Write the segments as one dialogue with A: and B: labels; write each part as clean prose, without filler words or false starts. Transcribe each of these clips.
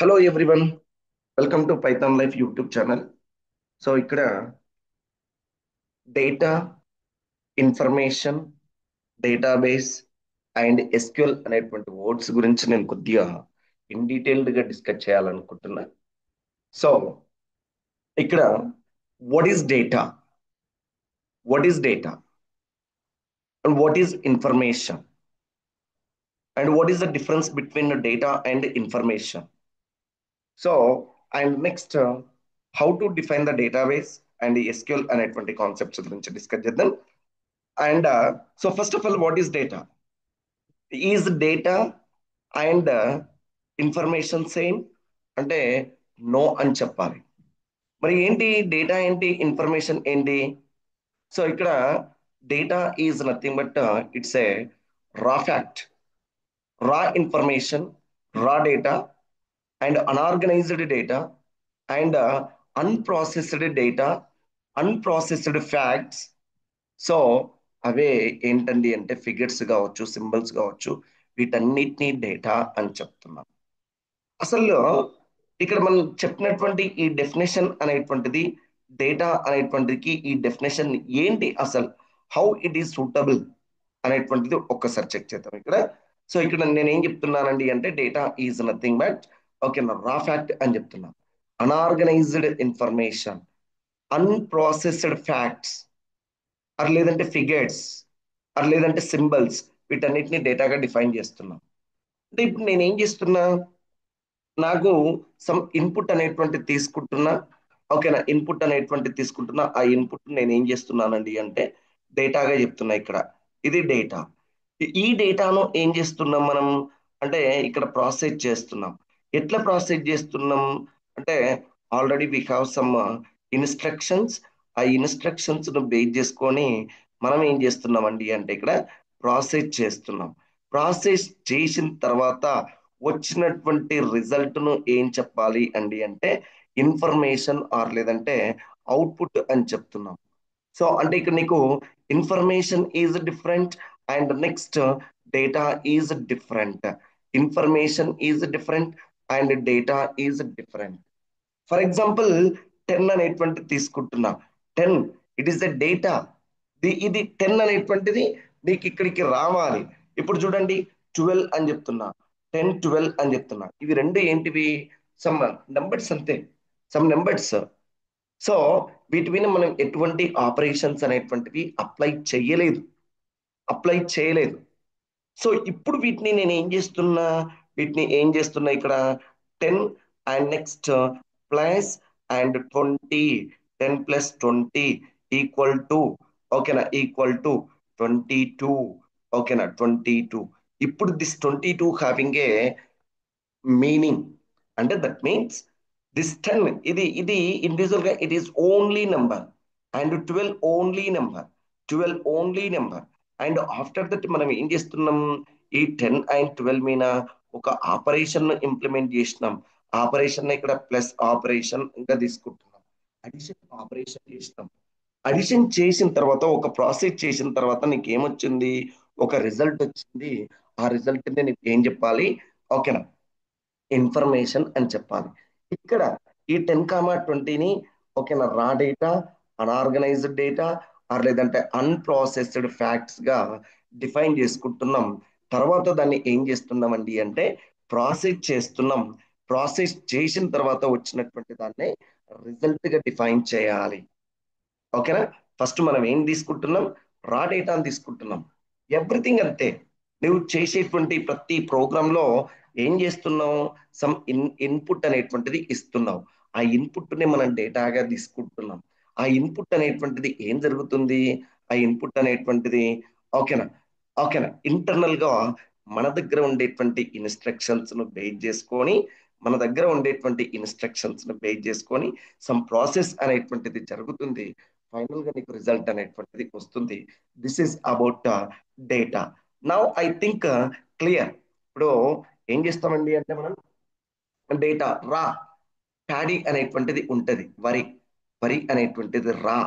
A: Hello everyone, welcome to Python Life YouTube channel. ఇక్కడ data, information, database and SQL అనేటువంటి words గురించి నేను కొద్దిగా ఇన్ డీటెయిల్డ్గా డిస్కస్ చేయాలనుకుంటున్నా. సో ఇక్కడ what is data, what is data and what is information and what is the difference between data and information. So and next how to define the database and SQL అనేటువంటి concepts గురించి discuss చేద్దాం. And so, first of all, what is data? Is data and information same? అంటే no అని చెప్పాలి. మరి ఏంటి data, ఏంటి information ఏంటి? సో ఇక్కడ data is nothing but it's a raw fact, raw information, raw data and unorganized data and unprocessed data, unprocessed facts. So అవే ఏంటండి అంటే ఫిగర్స్ కావచ్చు, సింబల్స్ కావచ్చు, వీటన్నిటినీ డేటా అని చెప్తున్నాం. అసలు ఇక్కడ మనం చెప్పినటువంటి ఈ డెఫినేషన్ అనేటువంటిది, డేటా అనేటువంటిది ఈ డెఫినేషన్ ఏంటి అసలు, హౌ ఇట్ ఈస్ సూటబుల్ అనేటువంటిది ఒక్కసారి చెక్ చేద్దాం ఇక్కడ. సో ఇక్కడ నేను ఏం చెప్తున్నానండి అంటే డేటా ఈజ్ నథింగ్ బట్ ఓకేనా రా ఫ్యాక్ట్ అని చెప్తున్నా, unorganized information, unprocessed facts or లేదంటే ఫిగర్స్ ఆర్ లేదంటే సింబల్స్, వీటన్నిటిని డేటాగా డిఫైన్ చేస్తున్నాం. అంటే ఇప్పుడు నేను ఏం చేస్తున్నా, నాకు సమ్ ఇన్పుట్ అనేటువంటి తీసుకుంటున్నా, ఓకేనా, ఇన్పుట్ అనేటువంటి తీసుకుంటున్నా, ఆ ఇన్పుట్ నేను ఏం చేస్తున్నానండి అంటే డేటాగా చెప్తున్నా ఇక్కడ. ఇది డేటా. ఈ డేటాను ఏం చేస్తున్నాం మనం అంటే ఇక్కడ ప్రాసెస్ చేస్తున్నాం. ఎట్లా ప్రాసెస్ చేస్తున్నాం అంటే already we have some instructions. ఆ ఇన్స్ట్రక్షన్స్ ను బేస్ చేసుకొని మనం ఏం చేస్తున్నామండి అంటే ఇక్కడ ప్రాసెస్ చేస్తున్నాం. ప్రాసెస్ చేసిన తర్వాత వచ్చినటువంటి రిజల్ట్ ను ఏం చెప్పాలి అండి అంటే ఇన్ఫర్మేషన్ ఆర్ లేదంటే అవుట్పుట్ అని చెప్తున్నాం. సో అంటే ఇక్కడ నీకు information is different and next data is different. Information is different and data is different. For example 10 అనేటువంటిది తీసుకుంటున్నా. 10 ఇట్ ఈస్ ద డేటా. ఇది 10 అనేటువంటిది మీకు ఇక్కడికి రావాలి. ఇప్పుడు చూడండి 12 అని చెప్తున్నా, 10 12 అని చెప్తున్నా. ఇవి రెండు ఏంటివి, సమ్ నెంబర్స్ అంతే, సమ్ నెంబర్స్. సో వీటి మీద మనం ఎటువంటి ఆపరేషన్స్ అనేటువంటివి అప్లై చేయలేదు. సో ఇప్పుడు వీటిని నేను ఏం చేస్తున్నా, వీటిని ఏం చేస్తున్నా ఇక్కడ 10 and next plus and 20, 10 plus 20 equal to ఓకేనా, ఈక్వల్ టు 22, ఓకేనా 22. ఇప్పుడు దిస్ 22 హ్యావింగ్ ఏ మీనింగ్, అంటే దట్ మీన్స్ దిస్ 10 ఇది ఇండివిజువల్ గా it is only number and 12 only number, 12 only number. And after that మనం ఏం చేస్తున్నాం, ఈ 10 అండ్ 12 మీద ఒక ఆపరేషన్ ఇంప్లిమెంట్ చేసినాం. ఆపరేషన్ ఇక్కడ ప్లస్ ఆపరేషన్ ఇంకా తీసుకుంటున్నాం, అడిషన్ ఆపరేషన్ చేసినాం. అడిషన్ చేసిన తర్వాత ఒక ప్రాసెస్ చేసిన తర్వాత నీకు ఏమొచ్చింది, ఒక రిజల్ట్ వచ్చింది. ఆ రిజల్ట్ నీకు ఏం చెప్పాలి, ఓకేనా, ఇన్ఫర్మేషన్ అని చెప్పాలి. ఇక్కడ ఈ 10, 20ని ఓకేనా raw data, unorganized data or లేదంటే అన్ప్రాసెస్డ్ ఫ్యాక్ట్స్ గా డిఫైన్ చేసుకుంటున్నాం. తర్వాత దాన్ని ఏం చేస్తున్నామండి అంటే ప్రాసెస్ చేస్తున్నాం. ప్రాసెస్ చేసిన తర్వాత వచ్చినటువంటి దాన్ని రిజల్ట్ గా డిఫైన్ చేయాలి. ఓకేనా. ఫస్ట్ మనం ఏం తీసుకుంటున్నాం, రా డేటాను తీసుకుంటున్నాం. ఎవ్రీథింగ్ అంతే, నువ్వు చేసేటువంటి ప్రతి ప్రోగ్రామ్ లో ఏం చేస్తున్నావు, సమ్ ఇన్పుట్ అనేటువంటిది ఇస్తున్నావు. ఆ ఇన్పుట్ ని మనం డేటాగా తీసుకుంటున్నాం. ఆ ఇన్పుట్ అనేటువంటిది ఏం జరుగుతుంది, ఆ ఇన్పుట్ అనేటువంటిది ఓకేనా, ఓకేనా ఇంటర్నల్ గా మన దగ్గర ఉండేటువంటి ఇన్స్ట్రక్షన్స్ ను బేస్ చేసుకొని, మన దగ్గర ఉండేటువంటి ఇన్స్ట్రక్షన్స్ ను బేస్ చేసుకొని సమ్ ప్రాసెస్ అనేటువంటిది జరుగుతుంది. ఫైనల్ గా నీకు రిజల్ట్ అనేటువంటిది వస్తుంది. This is about data. Now I think clear. ఇప్పుడు ఏం చేస్తామండి అంటే మనం డేటా రా, ప్యాడీ అనేటువంటిది ఉంటది, వరి, వరి అనేటువంటిది రా.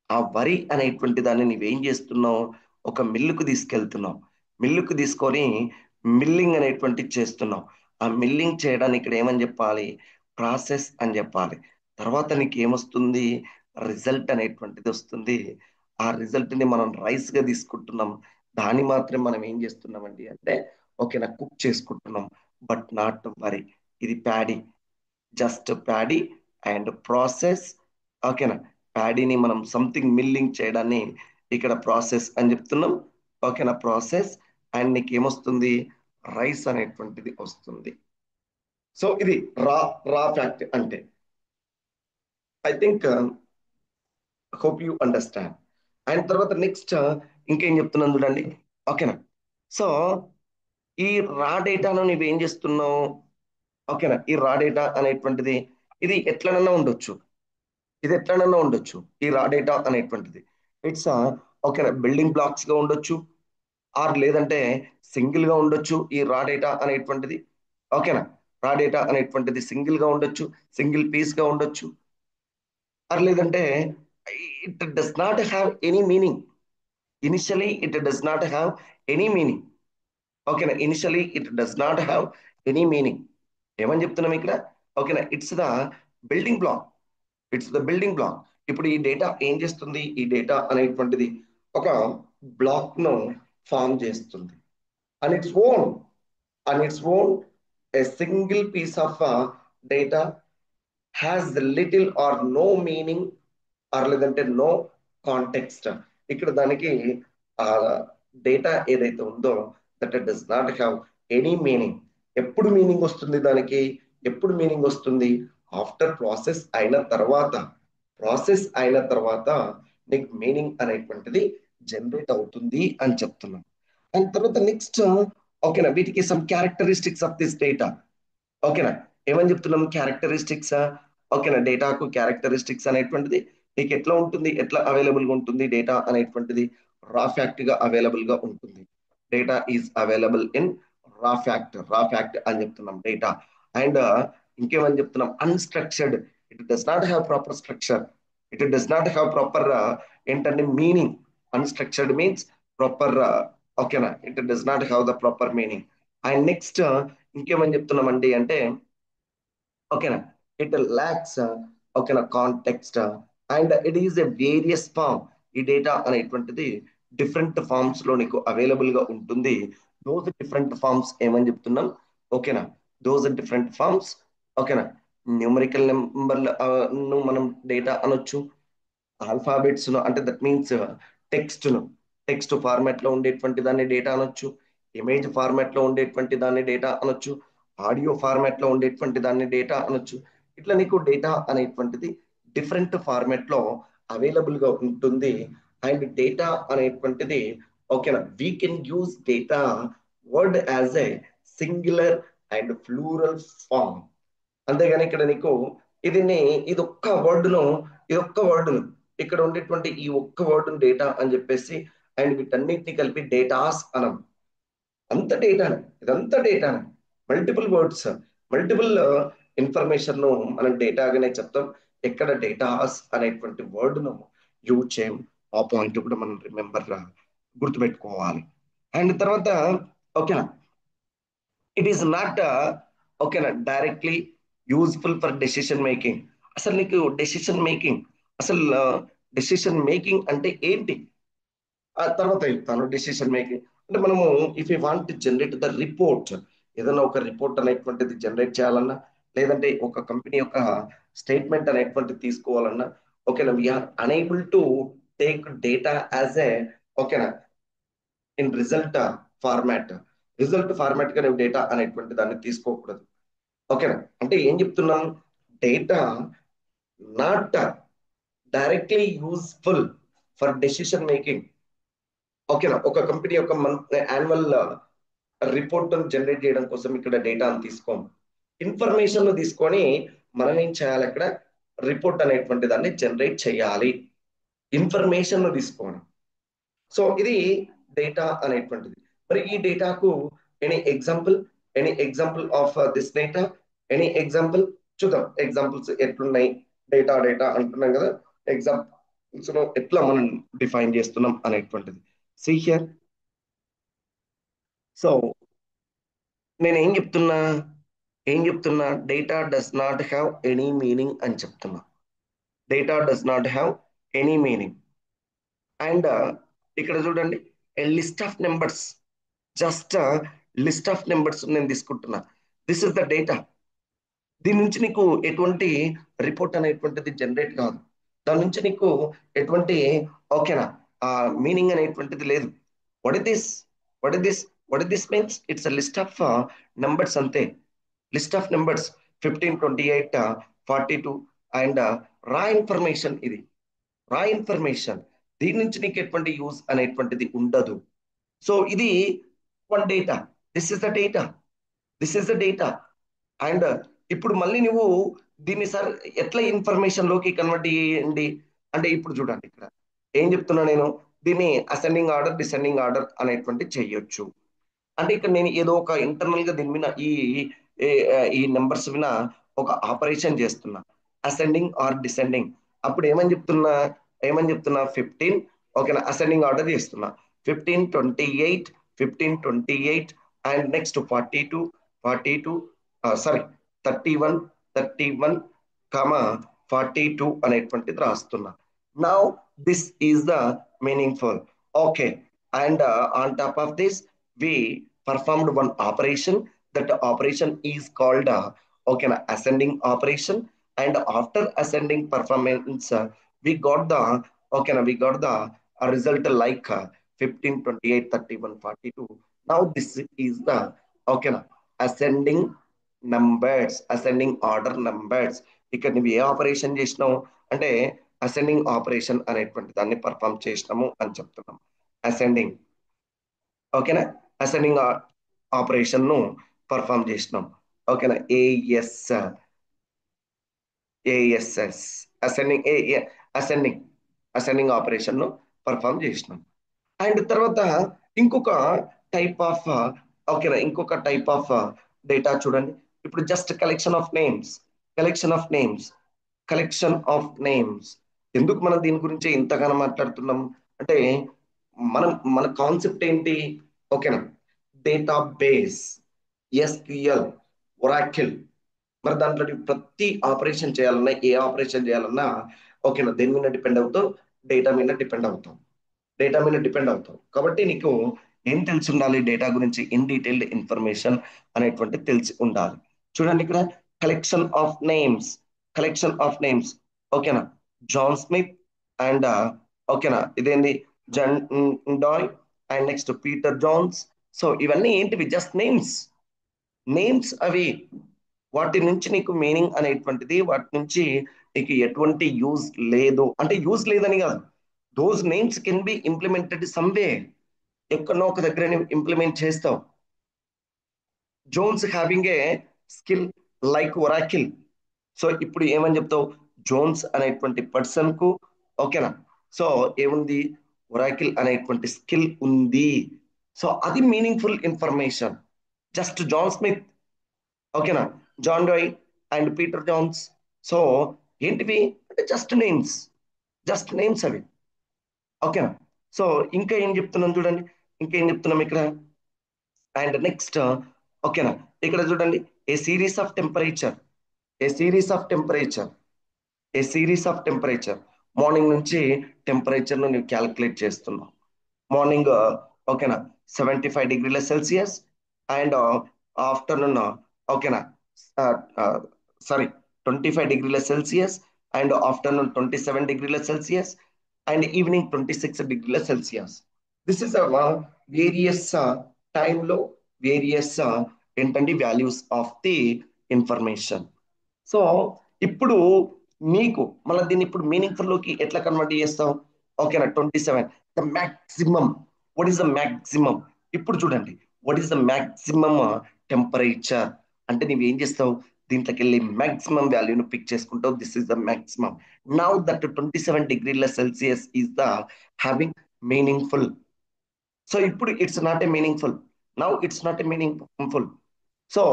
A: ఆ వరి అనేటువంటి దాన్ని నువ్వేం చేస్తున్నావు, ఒక మిల్లుకు తీసుకెళ్తున్నావు. మిల్లుకు తీసుకొని మిల్లింగ్ అనేటువంటిది చేస్తున్నావు. ఆ మిల్లింగ్ చేయడానికి ఇక్కడ ఏమని చెప్పాలి? ప్రాసెస్ అని చెప్పాలి. తర్వాత నీకు ఏమొస్తుంది? రిజల్ట్ అనేటువంటిది వస్తుంది. ఆ రిజల్ట్ ని మనం రైస్ గా తీసుకుంటున్నాం. దాన్ని మాత్రం మనం ఏం చేస్తున్నామండి అంటే ఓకేనా, కుక్ చేసుకుంటున్నాం. బట్ నాట్ వరి, ఇది paddy, just paddy and process. ఓకేనా, ప్యాడీని మనం సంథింగ్ మిల్లింగ్ చేయడాన్ని ఇక్కడ ప్రాసెస్ అని చెప్తున్నాం. ఓకేనా, ప్రాసెస్. అండ్ నీకు ఏమొస్తుంది? రైస్ అనేటువంటిది వస్తుంది. సో ఇది రా రా ఫ్యాక్ట్ అంటే. I think hope you understand. And తర్వాత నెక్స్ట్ ఇంకేం చెప్తున్నాను చూడండి. ఓకేనా, సో ఈ రా డేటాను నువ్వేం చేస్తున్నావు? ఓకేనా, ఈ రా డేటా అనేటువంటిది ఇది ఎట్లనన్నా ఉండొచ్చు. ఇది ఎట్లనన్నా ఉండొచ్చు. ఈ రా డేటా అనేటువంటిది ఇట్స్ ఓకేనా, బిల్డింగ్ బ్లాక్స్ గా ఉండొచ్చు, ఆర్ లేదంటే సింగిల్ గా ఉండొచ్చు ఈ రా డేటా అనేటువంటిది. ఓకేనా, రా డేటా అనేటువంటిది సింగిల్ గా ఉండొచ్చు, సింగిల్ పీస్ గా ఉండొచ్చు, ఆర్ లేదంటే it does not have any meaning. Initially it does not have any meaning. ఓకేనా, initially it does not have any meaning. ఏమని చెప్తున్నాం ఇక్కడ? ఓకేనా, it's the building block. It's the building block. ఇప్పుడు ఈ డేటా ఏం చేస్తుంది? ఈ డేటా అనేటువంటిది ఒక బ్లాక్ ను ఫామ్ చేస్తుంది. And its own, and its own a single piece of data has little or no meaning, or లేదంటే నో కాంటెక్స్ట్. ఇక్కడ దానికి ఆ డేటా ఏదైతే ఉందో that it does not have any meaning. ఎప్పుడు మీనింగ్ వస్తుంది దానికి? ఎప్పుడు మీనింగ్ వస్తుంది? ఆఫ్టర్ ప్రాసెస్ అయిన తర్వాత. ప్రాసెస్ అయిన తర్వాత నీకు మీనింగ్ అనేటువంటిది జనరేట్ అవుతుంది అని చెప్తున్నాం. అండ్ తర్వాత నెక్స్ట్ ఓకేనా, వీటికి some characteristics of this data. ఓకేనా, ఏమని చెప్తున్నాం? క్యారెక్టరిస్టిక్స్. ఓకేనా, డేటాకు క్యారెక్టరిస్టిక్స్ అనేటువంటిది నీకు ఎట్లా ఉంటుంది, ఎట్లా అవైలబుల్ గా ఉంటుంది డేటా అనేటువంటిది? రా ఫ్యాక్ట్ గా అవైలబుల్ గా ఉంటుంది. Data is available in raw fact. Raw fact అని చెప్తున్నాం డేటా. అండ్ ఇంకేమని చెప్తున్నాం? Unstructured. It does not have proper structure. It does not have proper ఏంటంటే మీనింగ్. Unstructured means proper. ఓకేనా, it does not have the proper meaning. And next ఇంకేమని చెప్తున్నామండి అంటే ఓకేనా, ఇట్ ల్యాక్స్ ఓకేనా context. And it is a various form. ఈ data అనేటువంటిది different forms లో నీకు అవైలబుల్ గా ఉంటుంది. దోస్ డిఫరెంట్ ఫార్మ్స్ ఏమని చెప్తున్నాం? ఓకేనా, దోస్ డిఫరెంట్ ఫార్మ్స్. ఓకేనా, న్యూమరికల్ నెంబర్ ను మనం డేటా అనొచ్చు. ఆల్ఫాబెట్స్ ను అంటే దట్ మీన్స్ టెక్స్ట్ ను, టెక్స్ట్ ఫార్మాట్ లో ఉండేటువంటి దాన్ని డేటా అనొచ్చు. ఇమేజ్ ఫార్మాట్ లో ఉండేటువంటి దాన్ని డేటా అనొచ్చు. ఆడియో ఫార్మాట్ లో ఉండేటువంటి దాన్ని డేటా అనొచ్చు. ఇట్లా నీకు డేటా అనేటువంటిది డిఫరెంట్ ఫార్మాట్ లో అవైలబుల్ గా ఉంటుంది. అండ్ డేటా అనేటువంటిది ఓకేనా, we can use data word as a singular and plural form. అంతేగాని ఇక్కడ నీకు ఇది ఇది ఒక్క వర్డ్ను, ఇది ఒక్క వర్డ్ను, ఇక్కడ ఉండేటువంటి ఈ ఒక్క వర్డ్ డేటా అని చెప్పేసి అండ్ వీటన్నిటిని కలిపి డేటాస్ అనం. అంత డేటానే, ఇదంతా డేటానే. మల్టిపుల్ వర్డ్స్, మల్టిపుల్ ఇన్ఫర్మేషన్ ను మనం డేటాగానే చెప్తాం. ఎక్కడ డేటాస్ అనేటువంటి వర్డ్ ను యూజ్ చేయం. ఆ పాయింట్ కూడా మనం రిమెంబర్ గుర్తుపెట్టుకోవాలి. అండ్ తర్వాత ఓకేనా, ఇట్ ఈస్ నాట్ ఓకేనా directly useful for decision making. అసలు నీకు డెసిషన్ మేకింగ్, అసలు డెసిషన్ మేకింగ్ అంటే ఏంటి? ఆ తర్వాత చెప్తాను. డెసిషన్ మేకింగ్ అంటే మనము if you want to generate the report, ఏదైనా ఒక రిపోర్ట్ అనేటువంటిది జనరేట్ చేయాలన్నా, లేదంటే ఒక కంపెనీ యొక్క స్టేట్మెంట్ అనేటువంటిది తీసుకోవాలన్నా, ఓకేనా, we are unable to take data as a ఓకేనా in result format. Result format గా నువ్వు డేటా అనేటువంటి దాన్ని తీసుకోకూడదు. ఓకేనా, అంటే ఏం చెప్తున్నాం? Data not directly useful for decision making. ఓకేనా, ఒక కంపెనీ యొక్క మంత్ యాన్యువల్ రిపోర్ట్ జనరేట్ చేయడం కోసం ఇక్కడ డేటాను తీసుకోం. ఇన్ఫర్మేషన్ తీసుకొని మనం ఏం చేయాలి? అక్కడ రిపోర్ట్ అనేటువంటి దాన్ని జనరేట్ చేయాలి. ఇన్ఫర్మేషన్ తీసుకోండి. సో ఇది డేటా అనేటువంటిది. మరి ఈ డేటాకు any example, any example of this data, any example చూద్దాం. ఎగ్జాంపుల్స్ ఎట్లున్నాయి? డేటా డేటా అంటున్నాం కదా, ఎగ్జాంపుల్స్ ఎట్లా మనం డిఫైన్ చేస్తున్నాం అనేటువంటిది. See here. సో నేను ఏం చెప్తున్నా? ఏం చెప్తున్నా? Data does not have any meaning అని చెప్తున్నా. Data does not have any meaning. And ఇక్కడ చూడండి, a list of numbers, just list of numbers నేను తీసుకుంటున్నా. This is the data. దీని నుంచి నీకు ఎటువంటి రిపోర్ట్ అనేటువంటిది జనరేట్ కాదు. దాని నుంచి నీకు ఎటువంటి, ఓకేనా, మీనింగ్ అనేటువంటిది లేదు. What is this? What is this? What is this means? It's a list of numbers అంతే. List of numbers 15, 28, 42. And raw information ఇది. Raw information. దీని నుంచి నీకు ఎటువంటి యూజ్ అనేటువంటిది ఉండదు. సో ఇది one data. This is the data. This is the data. And ఇప్పుడు మళ్ళీ నువ్వు దీన్ని సార్ ఎట్లా ఇన్ఫర్మేషన్ లోకి కన్వర్ట్ చేయండి అంటే, ఇప్పుడు చూడండి ఇక్కడ ఏం చెప్తున్నా నేను. దీన్ని అసెండింగ్ ఆర్డర్, డిసెండింగ్ ఆర్డర్ అనేటువంటి చెయ్యొచ్చు. అంటే ఇక్కడ నేను ఏదో ఒక ఇంటర్నల్ గా దీని మీద ఈ నెంబర్స్ మీద ఒక ఆపరేషన్ చేస్తున్నా, అసెండింగ్ ఆర్ డిసెండింగ్. అప్పుడు ఏమని చెప్తున్నా 15, ఓకేనా, అసెండింగ్ ఆర్డర్ చేస్తున్నా. 15, 28, 15, 28, అండ్ నెక్స్ట్ 42, సారీ, 31, కామా 42 అనేటువంటిది రాస్తున్నా. Now this is the meaningful. Okay. And on top of this, we performed one operation. That operation is called okay, ascending operation. And after ascending performance, we got the result like 15, 28, 31, 42. Now this is the okay, ascending numbers, ascending order numbers. ఇక్కడ నువ్వు ఏ operation చేసినావు అంటే ascending operation అనేటువంటి దాన్ని perform చేసినాము అని చెప్తున్నాం. Ascending, ఓకేనా, అసెండింగ్ ఆపరేషన్ ను పర్ఫామ్ చేసినాం. ఓకేనా, ASS, ascending ascending ascending operation ను పర్ఫామ్ చేసినాం. అండ్ తర్వాత ఇంకొక టైప్ ఆఫ్, ఓకేనా, ఇంకొక టైప్ ఆఫ్ డేటా చూడండి. ఇప్పుడు just collection of names, collection of names, collection of names. ఎందుకు మనం దీని గురించి ఇంతగానో మాట్లాడుతున్నాం అంటే, మన కాన్సెప్ట్ ఏంటి? ఓకేనా, డేటా బేస్, ఎస్క్యూఎల్, ఒరాకిల్. మరి దాంట్లో ప్రతి ఆపరేషన్ చేయాలన్నా, ఏ ఆపరేషన్ చేయాలన్నా, ఓకేనా, దేని మీద డిపెండ్ అవుతావు? డేటా మీద డిపెండ్ అవుతాం. డేటా మీద డిపెండ్ అవుతాం. కాబట్టి నీకు ఏం తెలిసి ఉండాలి? డేటా గురించి ఇన్ డీటెయిల్డ్ ఇన్ఫర్మేషన్ అనేటువంటి తెలిసి ఉండాలి. చూడండి ఇక్కడ collection of names, collection of names, ఓకేనా, జాన్ స్మిత్ అండ్ ఓకేనా, ఇదేంది, John Doe, and next Peter Johne's. So ఇవన్నీ ఏంటివి? Just names. నేమ్స్ అవి. వాటి నుంచి నీకు మీనింగ్ అనేటువంటిది, వాటి నుంచి నీకు ఎటువంటి యూజ్ లేదు అంటే, యూజ్ లేదని కాదు. Those names can be implemented someway. ఎక్కడో ఒక దగ్గర ఇంప్లిమెంట్ చేస్తావు. Jones having a skill like Oracle. So ఇప్పుడు ఏమని చెప్తావు? జోన్స్ అనేటువంటి పర్సన్ కు, ఓకేనా, సో ఏముంది? ఒరాకిల్ అనేటువంటి స్కిల్ ఉంది. సో అది meaningful information. Just John Smith, ఓకేనా, John Doe and Peter Johne's. So ఏంటివి అంటే జస్ట్ నేమ్స్, జస్ట్ నేమ్స్ అవి. ఓకేనా. సో ఇంకా ఏం చెప్తున్నాం చూడండి, ఇంకేం చెప్తున్నాం ఇక్కడ. అండ్ నెక్స్ట్, ఓకేనా, ఇక్కడ చూడండి, a series of temperature, a series of temperature, a series of temperature. Morning నుంచి టెంపరేచర్ ను నువ్వు క్యాలిక్యులేట్ చేస్తున్నావు. మార్నింగ్, ఓకేనా, 75 డిగ్రీల సెల్సియస్. అండ్ ఆఫ్టర్నూన్, ఓకేనా, సారీ, 25 డిగ్రీల సెల్సియస్. అండ్ ఆఫ్టర్నూన్ 27 డిగ్రీల సెల్సియస్. అండ్ ఈవినింగ్ 26 డిగ్రీల సెల్సియస్. దిస్ ఇస్ వేరియస్ టైంలో వేరియస్ ఏంటంటే values of the information. So ఇప్పుడు నీకు మళ్ళీ దీన్ని ఇప్పుడు మీనింగ్ఫుల్ లోకి ఎట్లా కన్వర్ట్ చేస్తావు? ఓకేనా, 27, the maximum. What is the maximum? ఇప్పుడు చూడండి, what is the maximum temperature అంటే నువ్వేం చేస్తావు? దీంట్లోకి వెళ్ళి మ్యాక్సిమం వాల్యూను పిక్ చేసుకుంటావు. This is the maximum. Now that 27 డిగ్రీల Celsius is the having meaningful. So ఇప్పుడు it's not a meaningful. Now it's not a meaningful. So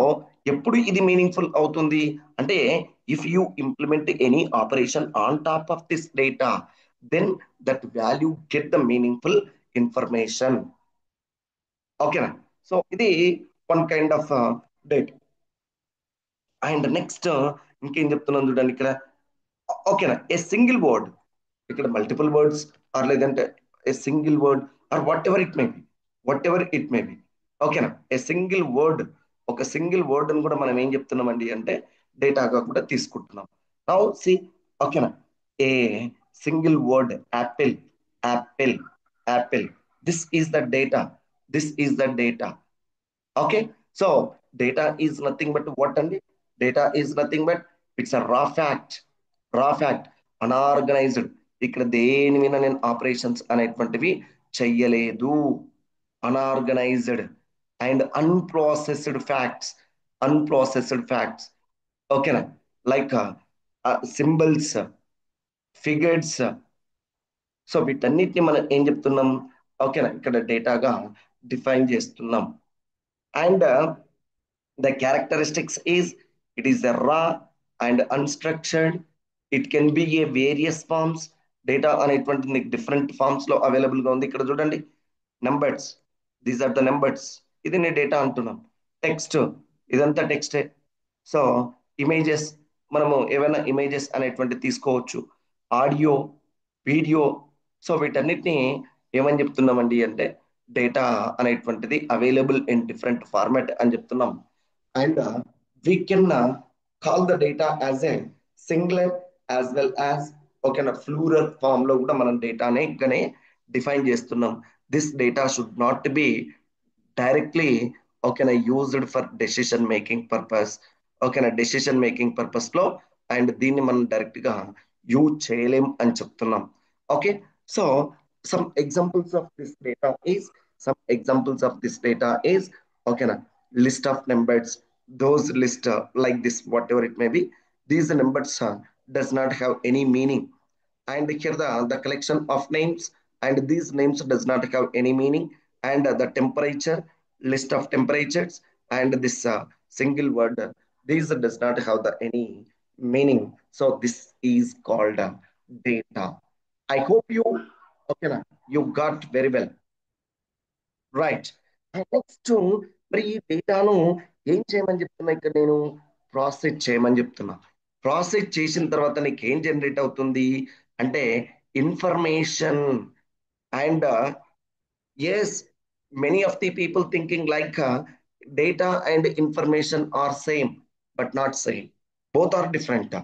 A: ఎప్పుడు ఇది మీనింగ్ఫుల్ అవుతుంది అంటే, if you implement any operation on top of this data, then that value get the meaningful information. ఓకేనా. So ఇది one kind of data. And next ఇంకేం చెప్తున్నాను చూడండి ఇక్కడ. ఓకేనా, ఏ సింగిల్ వర్డ్, ఇక్కడ మల్టిపుల్ వర్డ్స్ ఆర్ లేదంటే ఏ single word or whatever it may B, what ever it may be. ఓకేనా, ఏ సింగిల్ వర్డ్, ఒక సింగిల్ వర్డ్ అని కూడా మనం ఏం చెప్తున్నామండి అంటే డేటాగా కూడా తీసుకుంటున్నాం. నౌ సి, ఓకేనా, a single word apple, apple, apple, this is the data, this is the data. Okay, so data is nothing but what అండి, data is nothing but it's a raw fact, raw fact, unorganised. ఇక్కడ దేని మీద నేను operations అనేటువంటివి చెయ్యలేదు, unorganised and unprocessed facts, unprocessed facts. ఓకేనా, like symbols, figures. So వీటన్నిటిని మనం ఏం చెప్తున్నాం, ఓకేనా, ఇక్కడ డేటాగా డిఫైన్ చేస్తున్నాం. And the characteristics is it is a raw and unstructured. It can be a various forms. Data అనేటువంటి డిఫరెంట్ ఫార్మ్స్ లో అవైలబుల్ గా ఉంది. ఇక్కడ చూడండి, numbers, these are the numbers, ఇది నేను డేటా అంటున్నాం. టెక్స్ట్, ఇదంతా టెక్స్టే. సో ఇమేజెస్, మనము ఏవైనా ఇమేజెస్ అనేటువంటి తీసుకోవచ్చు, ఆడియో, వీడియో. సో వీటన్నిటిని ఏమని చెప్తున్నామండి అంటే డేటా అనేటువంటిది అవైలబుల్ ఇన్ డిఫరెంట్ ఫార్మాట్ అని చెప్తున్నాం. And we can call the data as a singular as well as okay na plural form లో కూడా మనం డేటానే ఇక్కడనే డిఫైన్ చేస్తున్నాం. This data should not be directly ఓకేనా used for decision making purpose, ఓకేనా decision making purpose లో and దీన్ని మనం డైరెక్ట్ గా యూజ్ చేయలేం అని చెప్తున్నాం. Okay, so some examples of this data is, some examples of this data is okay na list of numbers, those list like this whatever it may be, these numbers does not have any meaning. And here the collection of names, and these names does not have any meaning. And the temperature, list of temperatures, and this single word, these does not have the any meaning. So this is called data. I hope you okay na you got very well. Right. Next మరి ఈ డేటాను ఏం చేయమని చెప్తున్నా ఇక్కడ నేను, process చేయమని చెప్తున్నా. ప్రాసెస్ చేసిన తర్వాత నీకు ఏం జనరేట్ అవుతుంది అంటే information. And yes, many of the people thinking like data and information are same, but not same. Both are different,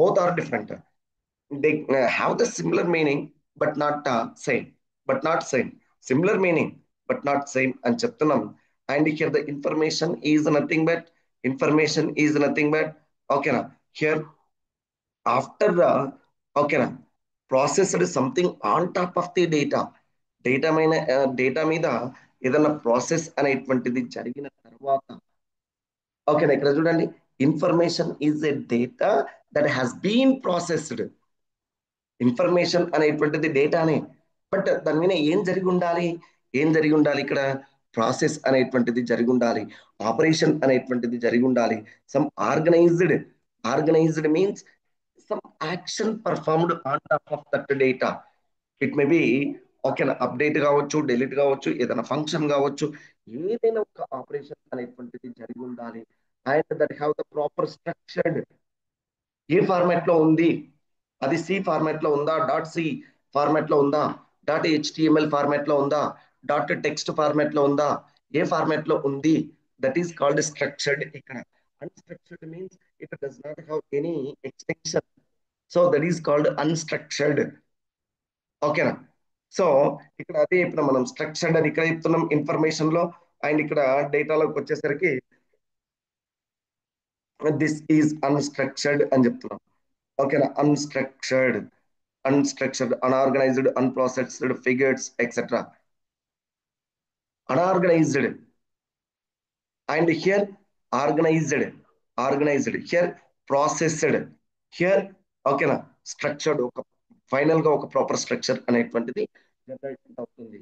A: both are different. they have the similar meaning but not same, but not same, similar meaning but not same అని చెప్తున్నాం. And here the information is nothing but, information is nothing but ఓకేనా here after ఓకేనా processed something on top of the data, data మీద data మీద ఏదైనా process అనేటువంటిది జరిగిన తర్వాత, ఓకేనా ఇక్కడ చూడండి, information is a data that has been processed. Information అనేటువంటిది డేటానే, బట్ దాని మీద ఏం జరిగి ఉండాలి, ఏం జరిగి ఉండాలి ఇక్కడ, ప్రాసెస్ అనేటువంటిది జరిగి ఉండాలి, ఆపరేషన్ అనేటువంటిది జరిగి ఉండాలి. Some organised, organised means some action performed on top of that data. It may be ఓకేనా అప్డేట్ కావచ్చు, డెలీట్ కావచ్చు, ఏదైనా ఫంక్షన్ కావచ్చు, ఏదైనా ఒక ఆపరేషన్ అనేటువంటిది జరిగి ఉండాలి. And that have the proper structured, A format లో ఉంది, అది సి ఫార్మాట్ లో ఉందా, డాట్ సి ఫార్మాట్ లో ఉందా, డాట్ హెచ్టిఎంఎల్ ఫార్మాట్ లో ఉందా, డాట్ టెక్స్ట్ ఫార్మాట్ లో ఉందా, ఏ ఫార్మాట్ లో ఉంది, దట్ ఈస్ కాల్డ్ స్ట్రక్చర్డ్. ఇక్కడ unstructured means it does not have any extension, so that is called unstructured. ఓకేనా, సో ఇక్కడ అదే ఇప్పుడు మనం స్ట్రక్చర్డ్ అని ఇక్కడ చెప్తున్నాం ఇన్ఫర్మేషన్ లో. అండ్ ఇక్కడ డేటాలోకి వచ్చేసరికి దిస్ ఈజ్ అన్స్ట్రక్చర్డ్ అని చెప్తున్నాం. ఓకేనా, unstructured, unstructured, unorganised, unprocessed figures etcetera, unorganised. And here organised, organised, here processed, here ఓకేనా స్ట్రక్చర్డ్. ఒక ఫైనల్ గా ఒక ప్రాపర్ స్ట్రక్చర్ అనేటువంటిది జనరేట్ అవుతుంది.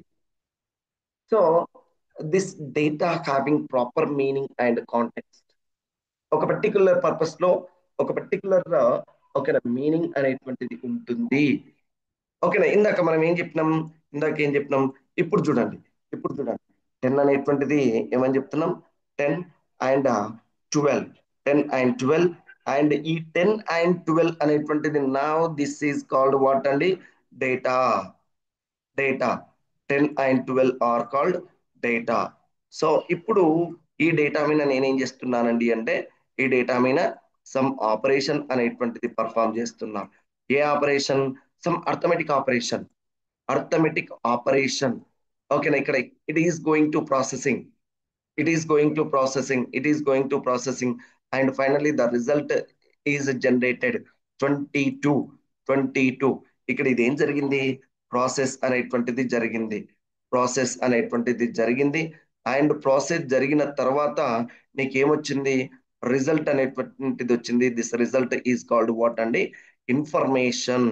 A: So this data having proper meaning and context, ఒక పర్టికులర్ పర్పస్ లో ఒక పర్టికులర్ ఓకేనా మీనింగ్ అనేటువంటిది ఉంటుంది. ఓకేనా, ఇందాక మనం ఏం చెప్పినాం, ఇందాక ఏం చెప్పినాం, ఇప్పుడు చూడండి, ఇప్పుడు చూడండి, 10 అనేటువంటిది ఏమని చెప్తున్నాం, 10 అండ్ 12. 10 and 12. అండ్ ఈ 10 and 12 అనేటువంటిది నా దిస్ ఈజ్ కాల్డ్ వాట్ అండి? Data. Data. 10 and 12 are called data. So ఇప్పుడు ఈ డేటా మీద నేనేం చేస్తున్నానండి అంటే, ఈ డేటా మీద సమ్ ఆపరేషన్ అనేటువంటిది పర్ఫామ్ చేస్తున్నా. ఏ operation? Some arithmetic operation. Arithmetic operation. ఓకేనా? ఇక్కడ it is going to processing, it is going to processing, and finally the result is generated. 22. 22. ఇక్కడ ఇదేం జరిగింది? ప్రాసెస్ అనేటువంటిది జరిగింది. ప్రాసెస్ అనేటువంటిది జరిగింది. అండ్ ప్రాసెస్ జరిగిన తర్వాత నీకేమొచ్చింది? రిజల్ట్ అనేటువంటిది వచ్చింది. This result is called what అండి? Information.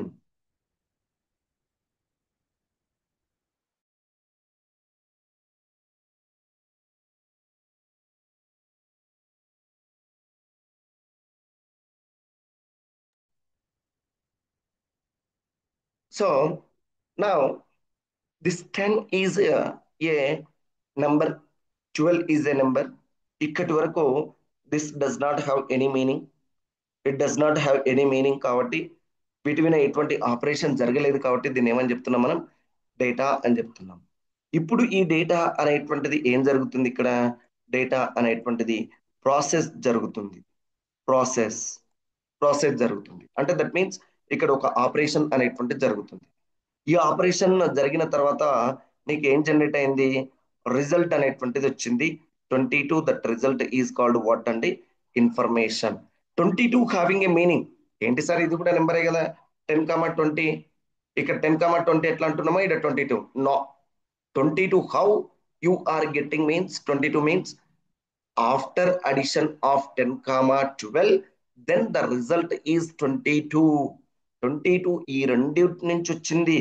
A: So now this 10 is a number, 12 is a number. ఇక్కడి వరకు this does not have any meaning. It does not have any meaning కాబట్టి వీటి మీద ఎటువంటి ఆపరేషన్ జరగలేదు కాబట్టి దీన్ని ఏమని చెప్తున్నాం మనం? డేటా అని చెప్తున్నాం. ఇప్పుడు ఈ డేటా అనేటువంటిది ఏం జరుగుతుంది ఇక్కడ? డేటా అనేటువంటిది ప్రాసెస్ జరుగుతుంది. ప్రాసెస్. ప్రాసెస్ జరుగుతుంది అంటే దట్ మీన్స్ ఇక్కడ ఒక ఆపరేషన్ అనేటువంటిది జరుగుతుంది. ఈ ఆపరేషన్ జరిగిన తర్వాత నీకు ఏం జనరేట్ అయింది? రిజల్ట్ అనేటువంటిది వచ్చింది. 22. That result is called what అండి? ఇన్ఫర్మేషన్. 22 having a meaning. ఏంటి సార్ ఇది కూడా నెంబరే కదా? 10, 20. ఇక్కడ 10, 20 ఎట్లా అంటున్నామో ఇక్కడ 22 no. 22 how you are getting means 22 means after addition of 10, 12 then the result is 22. 22 ఈ రెండింటి నుంచి వచ్చింది.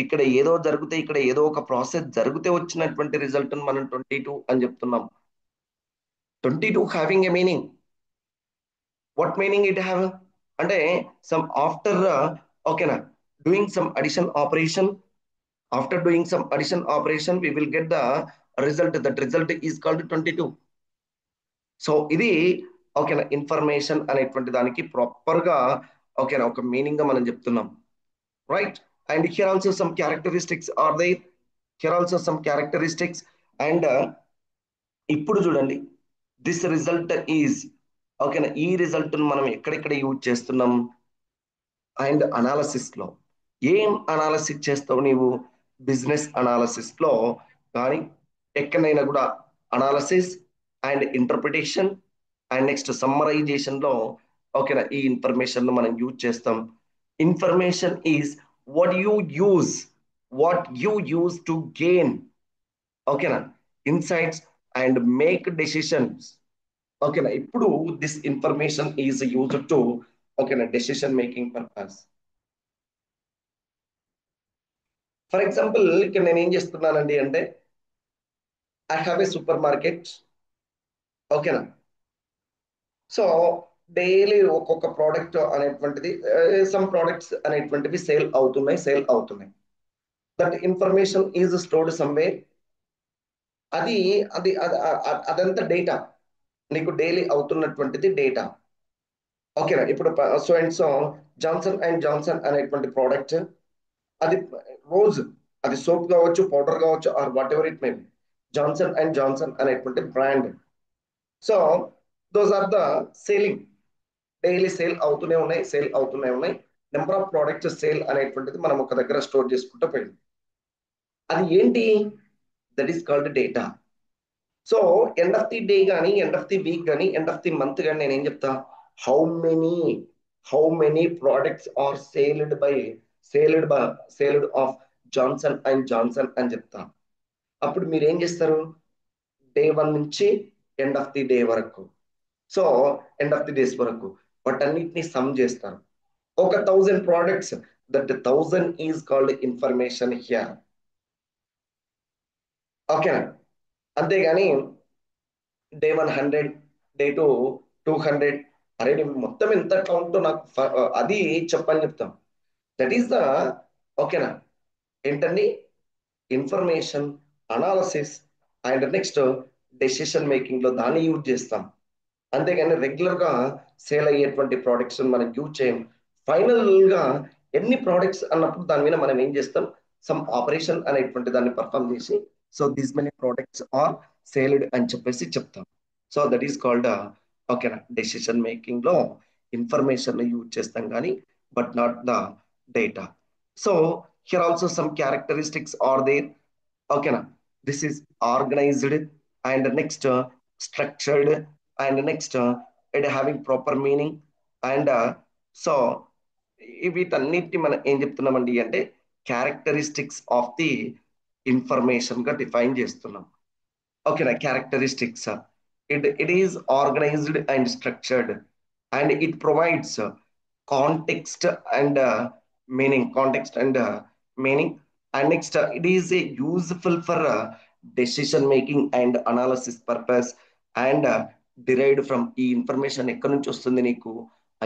A: ఇక్కడ ఏదో జరిగితే, ఇక్కడ ఏదో ఒక ప్రాసెస్ జరిగితే వచ్చినటువంటి రిజల్ట్ మనం 22 అని చెప్తున్నాం. 22 having a meaning. What meaning it have అంటే సమ్ ఆఫ్టర్ ఓకేనా doing some addition operation, after doing some addition operation we will get the result. That result is called 22. So ఇది ఓకేనా ఇన్ఫర్మేషన్ అనేటువంటి దానికి ప్రాపర్ గా ఓకేనా ఒక మీనింగ్ గా మనం చెప్తున్నాం. Right. And here also some characteristics are there. Here also some characteristics. And ఇప్పుడు చూడండి దిస్ రిజల్ట్ ఈజ్ ఓకేనా ఈ రిజల్ట్ మనం ఎక్కడెక్కడ యూజ్ చేస్తున్నాం? అండ్ అనాలసిస్ లో. ఏం అనాలసిస్ చేస్తావు నీవు? బిజినెస్ అనాలసిస్ లో కానీ ఎక్కడైనా కూడా analysis and interpretation and next summarization లో ఓకేనా ఈ ఇన్ఫర్మేషన్ మనం యూజ్ చేస్తాం. Information is what you use, what you use to gain ఓకేనా ఇన్సైట్స్ అండ్ మేక్ డెసిషన్స్. ఓకేనా ఇప్పుడు this information is used to ఓకేనా decision making purpose. For example ఇక్కడ నేను ఏం చేస్తున్నానండి అంటే I have a super market ఓకేనా. సో డైలీ ఒక్కొక్క ప్రోడక్ట్ అనేటువంటిది సమ్ ప్రోడక్ట్స్ అనేటువంటివి సేల్ అవుతున్నాయి. That information is stored somewhere. అది అది అది- అదంతా డేటా. నీకు డైలీ అవుతున్నటువంటిది డేటా. ఓకేనా ఇప్పుడు so and so Johnson and Johnson అనేటువంటి ప్రోడక్ట్ అది రోజు అది సోప్ కావచ్చు, పౌడర్ కావచ్చు, or whatever it may be, Johnson and Johnson అనేటువంటి brand. So those are the selling. Daily sale అవుతూనే ఉన్నాయి. నెంబర్ ఆఫ్ ప్రోడక్ట్స్ సేల్ అనేటువంటిది మనం ఒక దగ్గర స్టోర్ చేసుకుంటూ పోయింది. అది ఏంటి? That is called data. So end of the day కానీ, ఎండ్ ఆఫ్ ది వీక్ కానీ, ఎండ్ ఆఫ్ ది మంత్ కానీ నేను ఏం చెప్తా? How many how many products are sold by sold of Johnson and Johnson అని చెప్తా. అప్పుడు మీరు ఏం చేస్తారు? డే 1 నుంచి ఎండ్ ఆఫ్ ది డే వరకు, so end of the days వరకు వాటన్నిటిని సమ్ చేస్తారు. ఒక 1000 products, that 1000 is called information here. ఓకేనా? అంతేగాని డే 1 100, డే 2 200. అరే నేను మొత్తం ఎంత కౌంట్ నాకు అది చెప్పని చెప్తాం. దట్ ఈస్ ద ఓకేనా ఏంటండి information analysis and next decision making లో దాన్ని యూజ్ చేస్తాం. అంతేగాని రెగ్యులర్ గా సేల్ అయ్యేటువంటి ప్రోడక్ట్స్ మనం యూజ్ చేయం. ఫైనల్ గా ఎన్ని ప్రోడక్ట్స్ అన్నప్పుడు దాని మీద మనం ఏం చేస్తాం, సమ్ ఆపరేషన్ అనేటువంటి దాన్ని పర్ఫామ్ చేసి so these many products are sold అని చెప్పేసి చెప్తాం. సో దట్ ఈస్ కాల్డ్ ఓకేనా డెసిషన్ మేకింగ్ లో ఇన్ఫర్మేషన్ యూజ్ చేస్తాం కానీ but not the data. So here also some characteristics are there. ఓకేనా, this is organized and next structured and next it having proper meaning and so వీటన్నిటిని మనం ఏం చెప్తున్నామండి అంటే క్యారెక్టరిస్టిక్స్ ఆఫ్ ది ఇన్ఫర్మేషన్ గా define చేస్తున్నాం. ఓకేనా, characteristics it is organized and structured and it provides context and meaning and next it is a useful for decision making and analysis purpose and derived from ఈ information ఎక్కడి నుంచి వస్తుంది నీకు,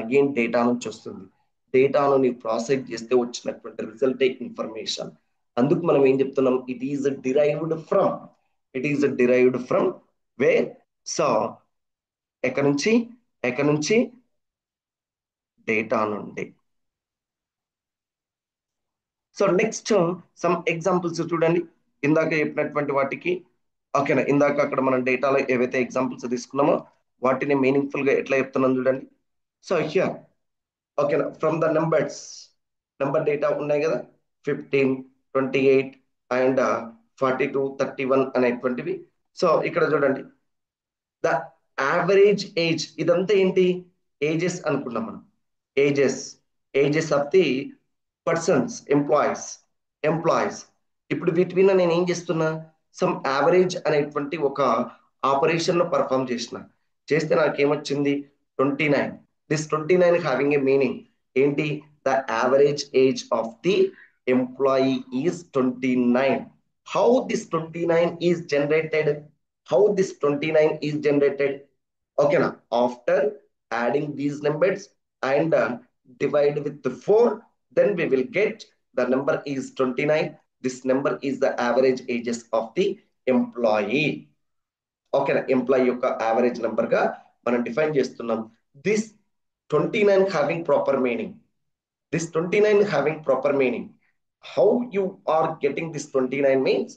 A: again data నుంచి వస్తుంది. డేటాను నీకు ప్రాసెస్ చేస్తే వచ్చినటువంటి రిజల్టే ఇన్ఫర్మేషన్. అందుకు మనం ఏం చెప్తున్నాం, it is derived from where. So ఎక్కడి నుంచి, ఎక్కడి నుంచి, డేటా నుండి. సో నెక్స్ట్ సమ్ ఎగ్జాంపుల్స్ చూడండి, ఇందాక చెప్పినటువంటి వాటికి. ఓకేనా, ఇందాక అక్కడ మనం డేటాలో ఏవైతే ఎగ్జాంపుల్స్ తీసుకున్నామో వాటిని మీనింగ్ఫుల్ గా ఎట్లా చెప్తున్నాం చూడండి. సో హియర్ ఓకేనా, ఫ్రమ్ ద నెంబర్ డేటా ఉన్నాయి కదా, 15, 28 అండ్ 42, 31 అనేటువంటివి. సో ఇక్కడ చూడండి, ద యావరేజ్ ఏజ్, ఇదంతా ఏంటి, ఏజెస్ అనుకున్నాం మనం. Ages ages of the persons, employees. ఇప్పుడు వీటి మీద నేను ఏం చేస్తున్నా, సమ్ యావరేజ్ అనేటువంటి ఒక ఆపరేషన్ పర్ఫామ్ చేస్తే నాకేమొచ్చింది, 29. దిస్ 29 హ్యావింగ్ ఏ మీనింగ్ ఏంటి, the average age of the employee is 29. How this 29 is generated, how this 29 is generated, okay na, after adding these numbers and divide with the 4, then we will get the number is 29. This number is the average ages of the employee. Okay na, employee యొక్క average number గా మనం define చేస్తున్నాం. This 29 having proper meaning, this 29 having proper meaning, how you are getting this 29 means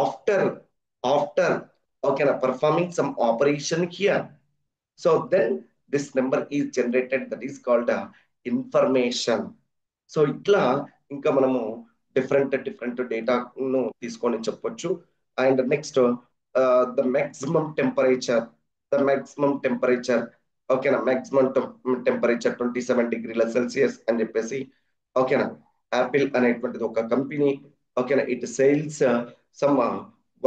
A: after after okay na, performing some operation here, so then this number is generated, that is called information. So ఇట్లా ఇంకా మనము different డేటాను తీసుకొని చెప్పొచ్చు. And next the maximum temperature, the maximum temperature, ఓకేనా, maximum temperature 27 డిగ్రీల Celsius అని చెప్పేసి. ఓకేనా, యాపిల్ అనేటువంటిది ఒక కంపెనీ. ఓకేనా, it sales some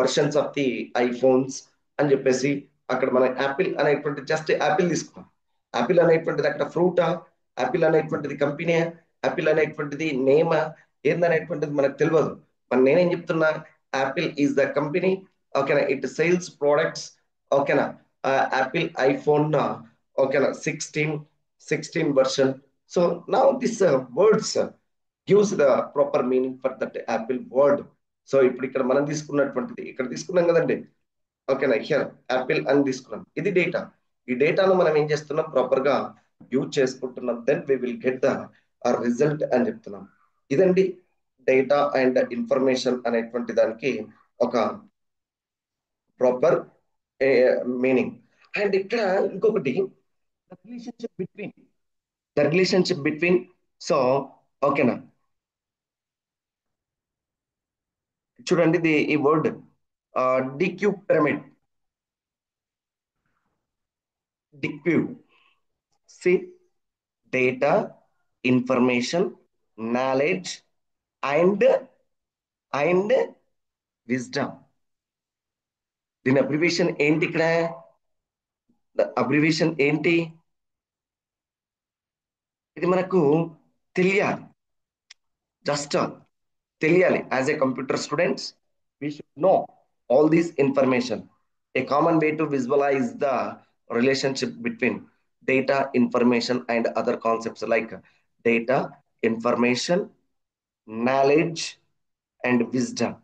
A: versions of the iPhones అని చెప్పేసి. అక్కడ మనం యాపిల్ అనేటువంటి జస్ట్ యాపిల్ తీసుకున్నాం. యాపిల్ అనేటువంటిది అక్కడ ఫ్రూటా, యాపిల్ అనేటువంటిది కంపెనీ, యాపిల్ అనేటువంటిది నేమ్ ఏందనేటువంటిది మనకు తెలియదు. మరి నేనేం చెప్తున్నా, యాపిల్ ఈజ్ ద కంపెనీ. ఓకేనా, ఇట్ సేల్స్ ప్రోడక్ట్స్. ఓకేనా, యాపిల్ ఐఫోన్ ఓకేనా 16 version. So now this words gives the proper meaning for that Apple word. So ఇప్పుడు ఇక్కడ మనం తీసుకున్నటువంటిది ఇక్కడ తీసుకున్నాం కదండి. ఓకేనా, హియర్ యాపిల్ అని తీసుకున్నాం, ఇది డేటా. ఈ డేటాను మనం ఏం చేస్తున్నాం, ప్రాపర్ గా యూజ్ చేసుకుంటున్నాం, then we will get the result అని చెప్తున్నాం. ఇదండి డేటా అండ్ ఇన్ఫర్మేషన్ అనేటువంటి దానికి ఒక ప్రాపర్ మీనింగ్. అండ్ ఇక్కడ ఇంకొకటి, the relationship between the relationship between. So ఓకేనా, చూడండి ఈ వర్డ్ డిక్యూ పిరమిడ్, డిక్యూ, C, data, information, knowledge and and wisdom. దీని అబ్రివేషన్ ఏంటి, ఇక్కడ అబ్రివేషన్ ఏంటి, ఇది మనకు తెలియాలి, జస్ట్ తెలియాలి. As a computer students we should know all these information. A common way to visualize the relationship between data, information and other concepts like data, information, knowledge and wisdom.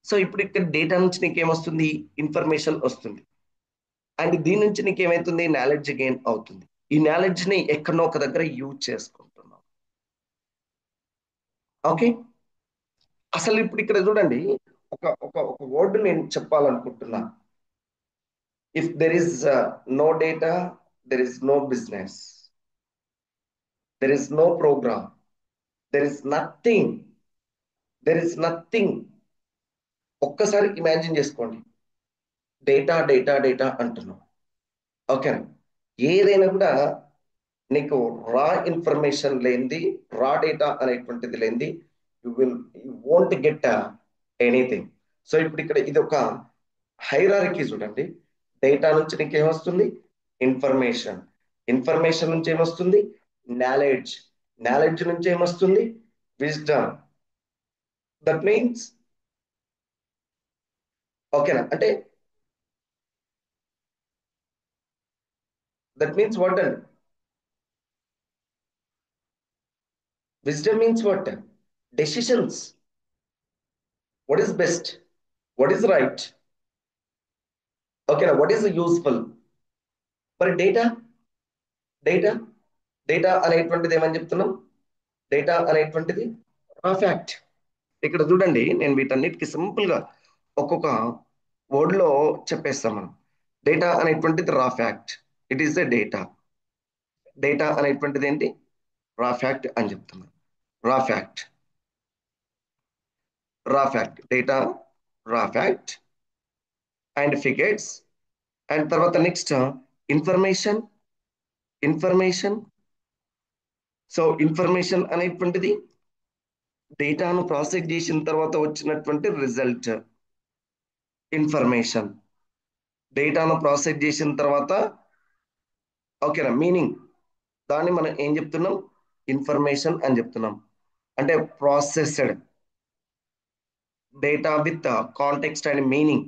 A: So ఇప్పుడు ఇక్కడ data నుంచి నీకు ఏమొస్తుంది, information వస్తుంది. And దీని నుంచి నీకు ఏమైతుంది, నాలెడ్జ్ గెయిన్ అవుతుంది. ఈ నాలెడ్జ్ ని ఎక్కడో ఒక దగ్గర యూజ్ చేసుకుంటున్నాం. ఓకే, అసలు ఇప్పుడు ఇక్కడ చూడండి, ఒక ఒక ఒక వర్డ్ నేను చెప్పాలనుకుంటున్నా. If there is no data, there is no business, there is no program, there is nothing, there is nothing. ఒక్కసారి ఇమాజిన్ చేసుకోండి, డేటా డేటా డేటా అంటున్నాం. ఓకేనా, ఏదైనా కూడా నీకు రా ఇన్ఫర్మేషన్ లేనిది, రా డేటా అనేటువంటిది లేనిది, you won't get anything. So ఇప్పుడు ఇక్కడ ఇది ఒక హైరార్కీ చూడండి. డేటా నుంచి నీకు ఏమొస్తుంది, ఇన్ఫర్మేషన్. ఇన్ఫర్మేషన్ నుంచి ఏమొస్తుంది, నాలెడ్జ్. నాలెడ్జ్ నుంచి ఏమొస్తుంది, విజ్డమ్. దట్ మీన్స్, ఓకేనా, అంటే that means what and wisdom means what, decisions. What is best, what is right, ఓకేనా, వాట్ ఈస్ యూస్ఫుల్. మరి డేటా, డేటా డేటా అనేటువంటిది ఏమని చెప్తున్నాం, డేటా అనేటువంటిది రా ఫ్యాక్ట్. ఇక్కడ చూడండి, నేను వీటన్నిటికీ సింపుల్ గా ఒక్కొక్క వర్డ్ లో చెప్పేస్తాం మనం. డేటా అనేటువంటిది రా fact, it is a data. Data అనేటువంటిది ఏంటి, రా ఫ్యాక్ట్ అని చెప్తున్నాం. రా ఫ్యాక్ట్, రా ఫ్యాక్ట్, డేటా, రా ఫ్యాక్ట్ అండ్ ఫిగర్స్. అండ్ తర్వాత next information. Information, so information అనేటువంటిది డేటాను ప్రాసెస్ చేసిన తర్వాత వచ్చినటువంటి రిజల్ట్. ఇన్ఫర్మేషన్, డేటాను ప్రాసెస్ చేసిన తర్వాత, ఓకేనా, మీనింగ్, దాన్ని మనం ఏం చెప్తున్నాం, ఇన్ఫర్మేషన్ అని చెప్తున్నాం. అంటే processed data with context and meaning.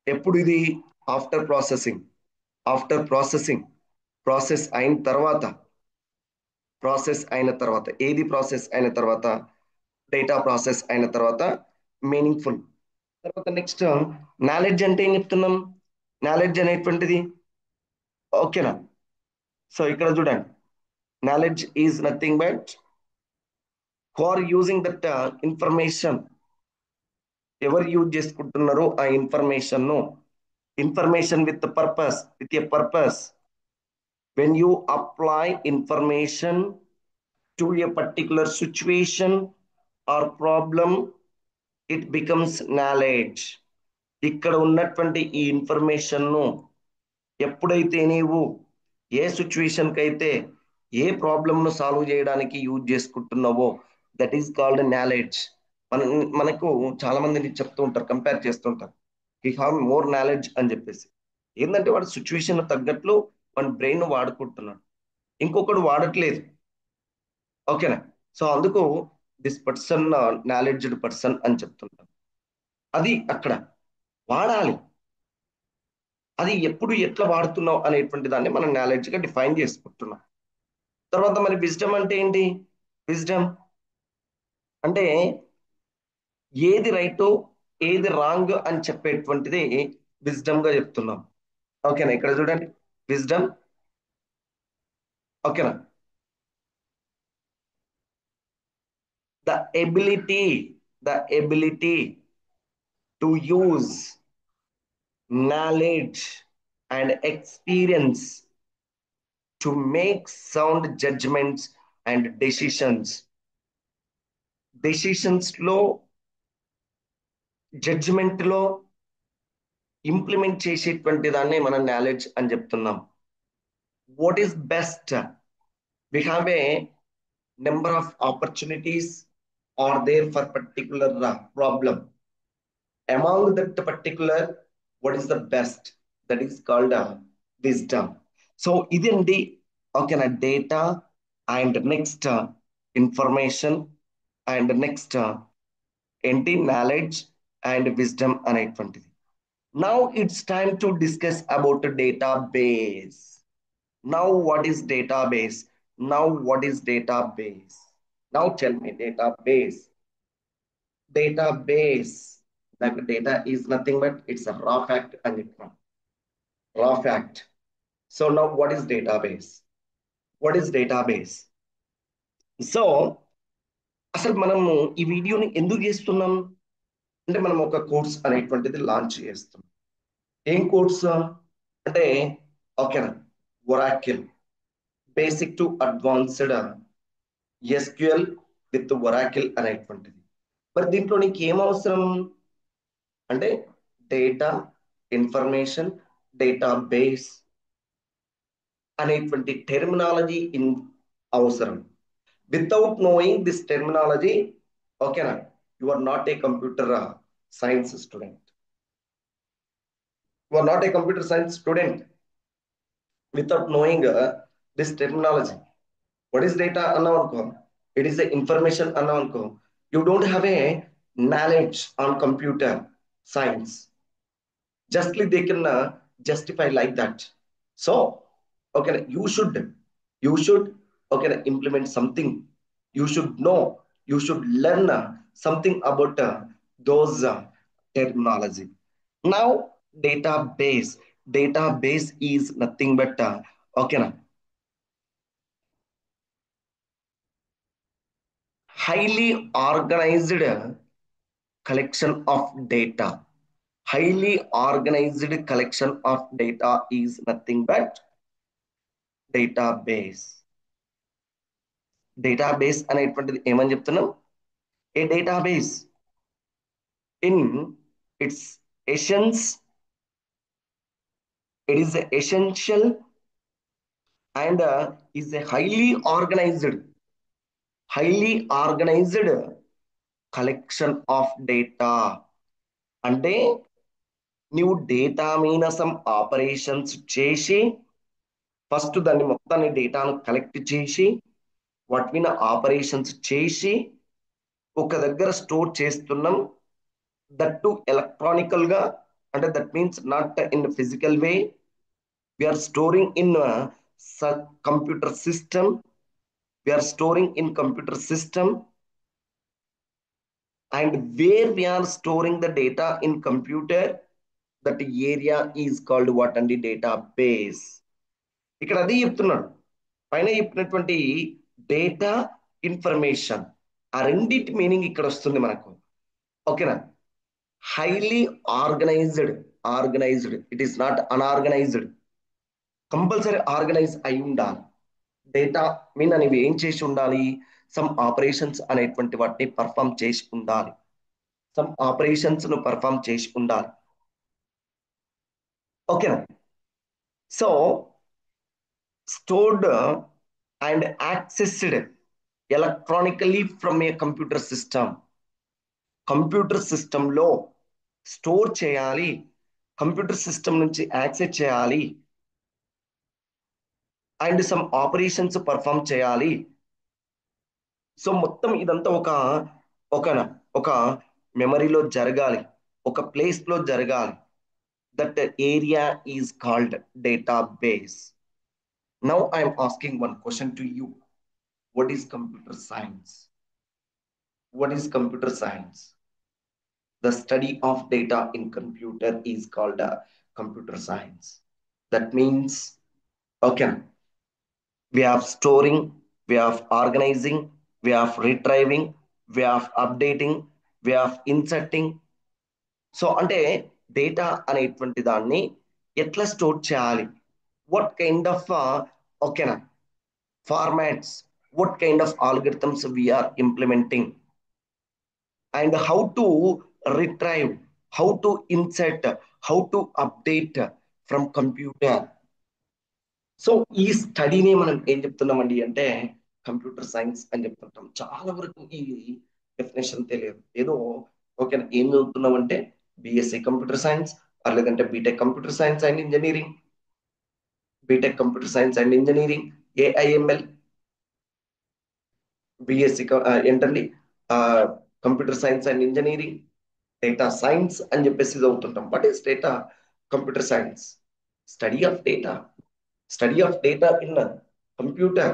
A: ఎప్పుడు ఇది, after processing. After processing, process అయిన తర్వాత, ప్రాసెస్ అయిన తర్వాత, ఏది ప్రాసెస్ అయిన తర్వాత, డేటా ప్రాసెస్ అయిన తర్వాత మీనింగ్ఫుల్. తర్వాత నెక్స్ట్ నాలెడ్జ్ అంటే ఏం చెప్తున్నాం, నాలెడ్జ్ అనేటువంటిది, ఓకేనా. సో ఇక్కడ చూడండి, knowledge is nothing but for using that information. ఎవరు యూజ్ చేసుకుంటున్నారు ఆ ఇన్ఫర్మేషన్ ను, information with purpose, with a purpose. When you apply information to a particular situation or problem, it becomes knowledge. ఇక్కడ ఉన్నటువంటి ఈ ఇన్ఫర్మేషన్ ను ఎప్పుడైతే నీవు ఏ సిచ్యువేషన్ కి అయితే, ఏ ప్రాబ్లమ్ ను సాల్వ్ చేయడానికి యూజ్ చేసుకుంటున్నావో, దట్ ఈస్ కాల్డ్ నాలెడ్జ్. మన మనకు చాలా మంది చెప్తూ ఉంటారు, కంపేర్ చేస్తుంటారు, వీ హ్యావ్ మోర్ నాలెడ్జ్ అని చెప్పేసి. ఏంటంటే వాడు సిచ్యువేషన్ తగ్గట్లు మన బ్రెయిన్ వాడుకుంటున్నాడు, ఇంకొకడు వాడట్లేదు. ఓకేనా, సో అందుకు దిస్ పర్సన్ నాలెడ్జ్డ్ పర్సన్ అని చెప్తుంటారు. అది అక్కడ వాడాలి, అది ఎప్పుడు ఎట్లా వాడుతున్నావు అనేటువంటి దాన్ని మనం నాలెడ్జ్ గా డిఫైన్ చేసుకుంటున్నాం. తర్వాత మరి విజ్డమ్ అంటే ఏంటి, విజ్డమ్ అంటే ఏది రైట్, ఏది రాంగ్ అని చెప్పేటువంటిది విజ్డమ్ గా చెప్తున్నాం. ఓకేనా, ఇక్కడ చూడండి, విజ్డమ్, ఓకేనా, the ability, the ability to use knowledge and experience to make sound judgements and decisions. Decisions లో, జడ్జిమెంట్ లో ఇంప్లిమెంట్ చేసేటువంటి దాన్ని మనం నాలెడ్జ్ అని చెప్తున్నాం. What is best, we have a number of opportunities are there for particular problem. Among that particular, what is the best? That is called wisdom. So ఇదండి, ఓకేనా, data and next information and next ఏంటి, knowledge and wisdom అనేటువంటిది. Now it's time to discuss about database. Now, what is database? Now, what is database? Now, tell me, database. Database. That data is nothing but it's a raw fact and it. raw fact. So now what is database? What is database? So అసలు మనము ఈ వీడియోని ఎందుకు చేస్తున్నాం అంటే మనం ఒక course అనేటువంటిది లాంచ్ చేస్తాం. ఏం కోర్స్ అంటే ఓకేనా, Oracle basic to advanced SQL with Oracle అనేటువంటిది. మరి దీంట్లో నీకు ఏం అవసరం అంటే డేటా, ఇన్ఫర్మేషన్, డేటా బేస్ అనేటువంటి టెర్మినాలజీ అవసరం. వితౌట్ నోయింగ్ దిస్ టెర్మినాలజీ, ఓకేనా, you are not a computer science student. You are not a computer science student without knowing this terminology. What is data అన్నాం అనుకో, it is the information అన్నాం అనుకో, you don't have a knowledge on computer science. Justly they can justify like that. So okay, you should okay implement something. You should know, you should learn something about those terminology. Now database is nothing but okay na, highly organized collection of data. Highly organized collection of data is nothing but database. Database అనేటువంటిది ఏమని చెప్తున్నాం, a database in its essence, it is essential and is a highly organized collection of data. అంటే నువ్వు data మీద some operations చేసి first దాన్ని మొత్తాన్ని డేటాను కలెక్ట్ చేసి వాటి మీద ఆపరేషన్స్ చేసి ఒక దగ్గర స్టోర్ చేస్తున్నాం. దట్ టు ఎలక్ట్రానికల్ గా, అంటే that means not in physical way. We are storing in computer system. We are storing in computer system, and where we are storing the data in computer, that area is called what and the database. ఇక్కడ అది చెప్తున్నాడు, పైన చెప్పినటువంటి data, information, ఆ రెండింటి meaning ఇక్కడ వస్తుంది మనకు. ఓకేనా, highly organised, it is not unorganised. Compulsory organise అయి ఉండాలి. డేటా మీన్ అనేవి ఏం చేసి ఉండాలి, సమ్ ఆపరేషన్స్ అనేటువంటి వాటిని పర్ఫామ్ చేసి ఉండాలి. సమ్ ఆపరేషన్స్ ను పర్ఫామ్ చేసి ఉండాలి. ఓకేనా, so stored and accessed electronically from A computer system. Computer సిస్టంలో స్టోర్ చేయాలి, కంప్యూటర్ సిస్టమ్ నుంచి యాక్సెస్ చేయాలి, అండ్ సమ్ ఆపరేషన్స్ పర్ఫామ్ చేయాలి. సో మొత్తం ఇదంతా ఒక ఒక మెమరీలో జరగాలి, ఒక ప్లేస్ లో జరగాలి. That area is called database. Now I'm asking one question to you. What is computer science? What is computer science? The study of data in computer is called computer science. That means okay, we have storing, we have organizing, we have retrieving, we have updating, we have inserting. So అంటే data అనేటువంటి దాన్ని ఎట్లా store చేయాలి, what kind of ఓకేనా formats, what kind of algorithms we are implementing, and how to retrieve, how to insert, how to update from computer. So ఈ స్టడీని మనం ఏం చెప్తున్నామండి అంటే కంప్యూటర్ సైన్స్ అని చెప్తుంటాం. చాలా వరకు ఈ డెఫినేషన్ తెలియదు. ఏదో ఓకే ఏం చదువుతున్నాం అంటే బిఎస్సి కంప్యూటర్ సైన్స్, లేదంటే BTech computer science and engineering, BTech computer science and engineering, AIML, BSc ఏంటండి computer science and engineering, data science అని చెప్పేసి చదువుతుంటాం. What is data? Computer science, study of data, study of data in a computer.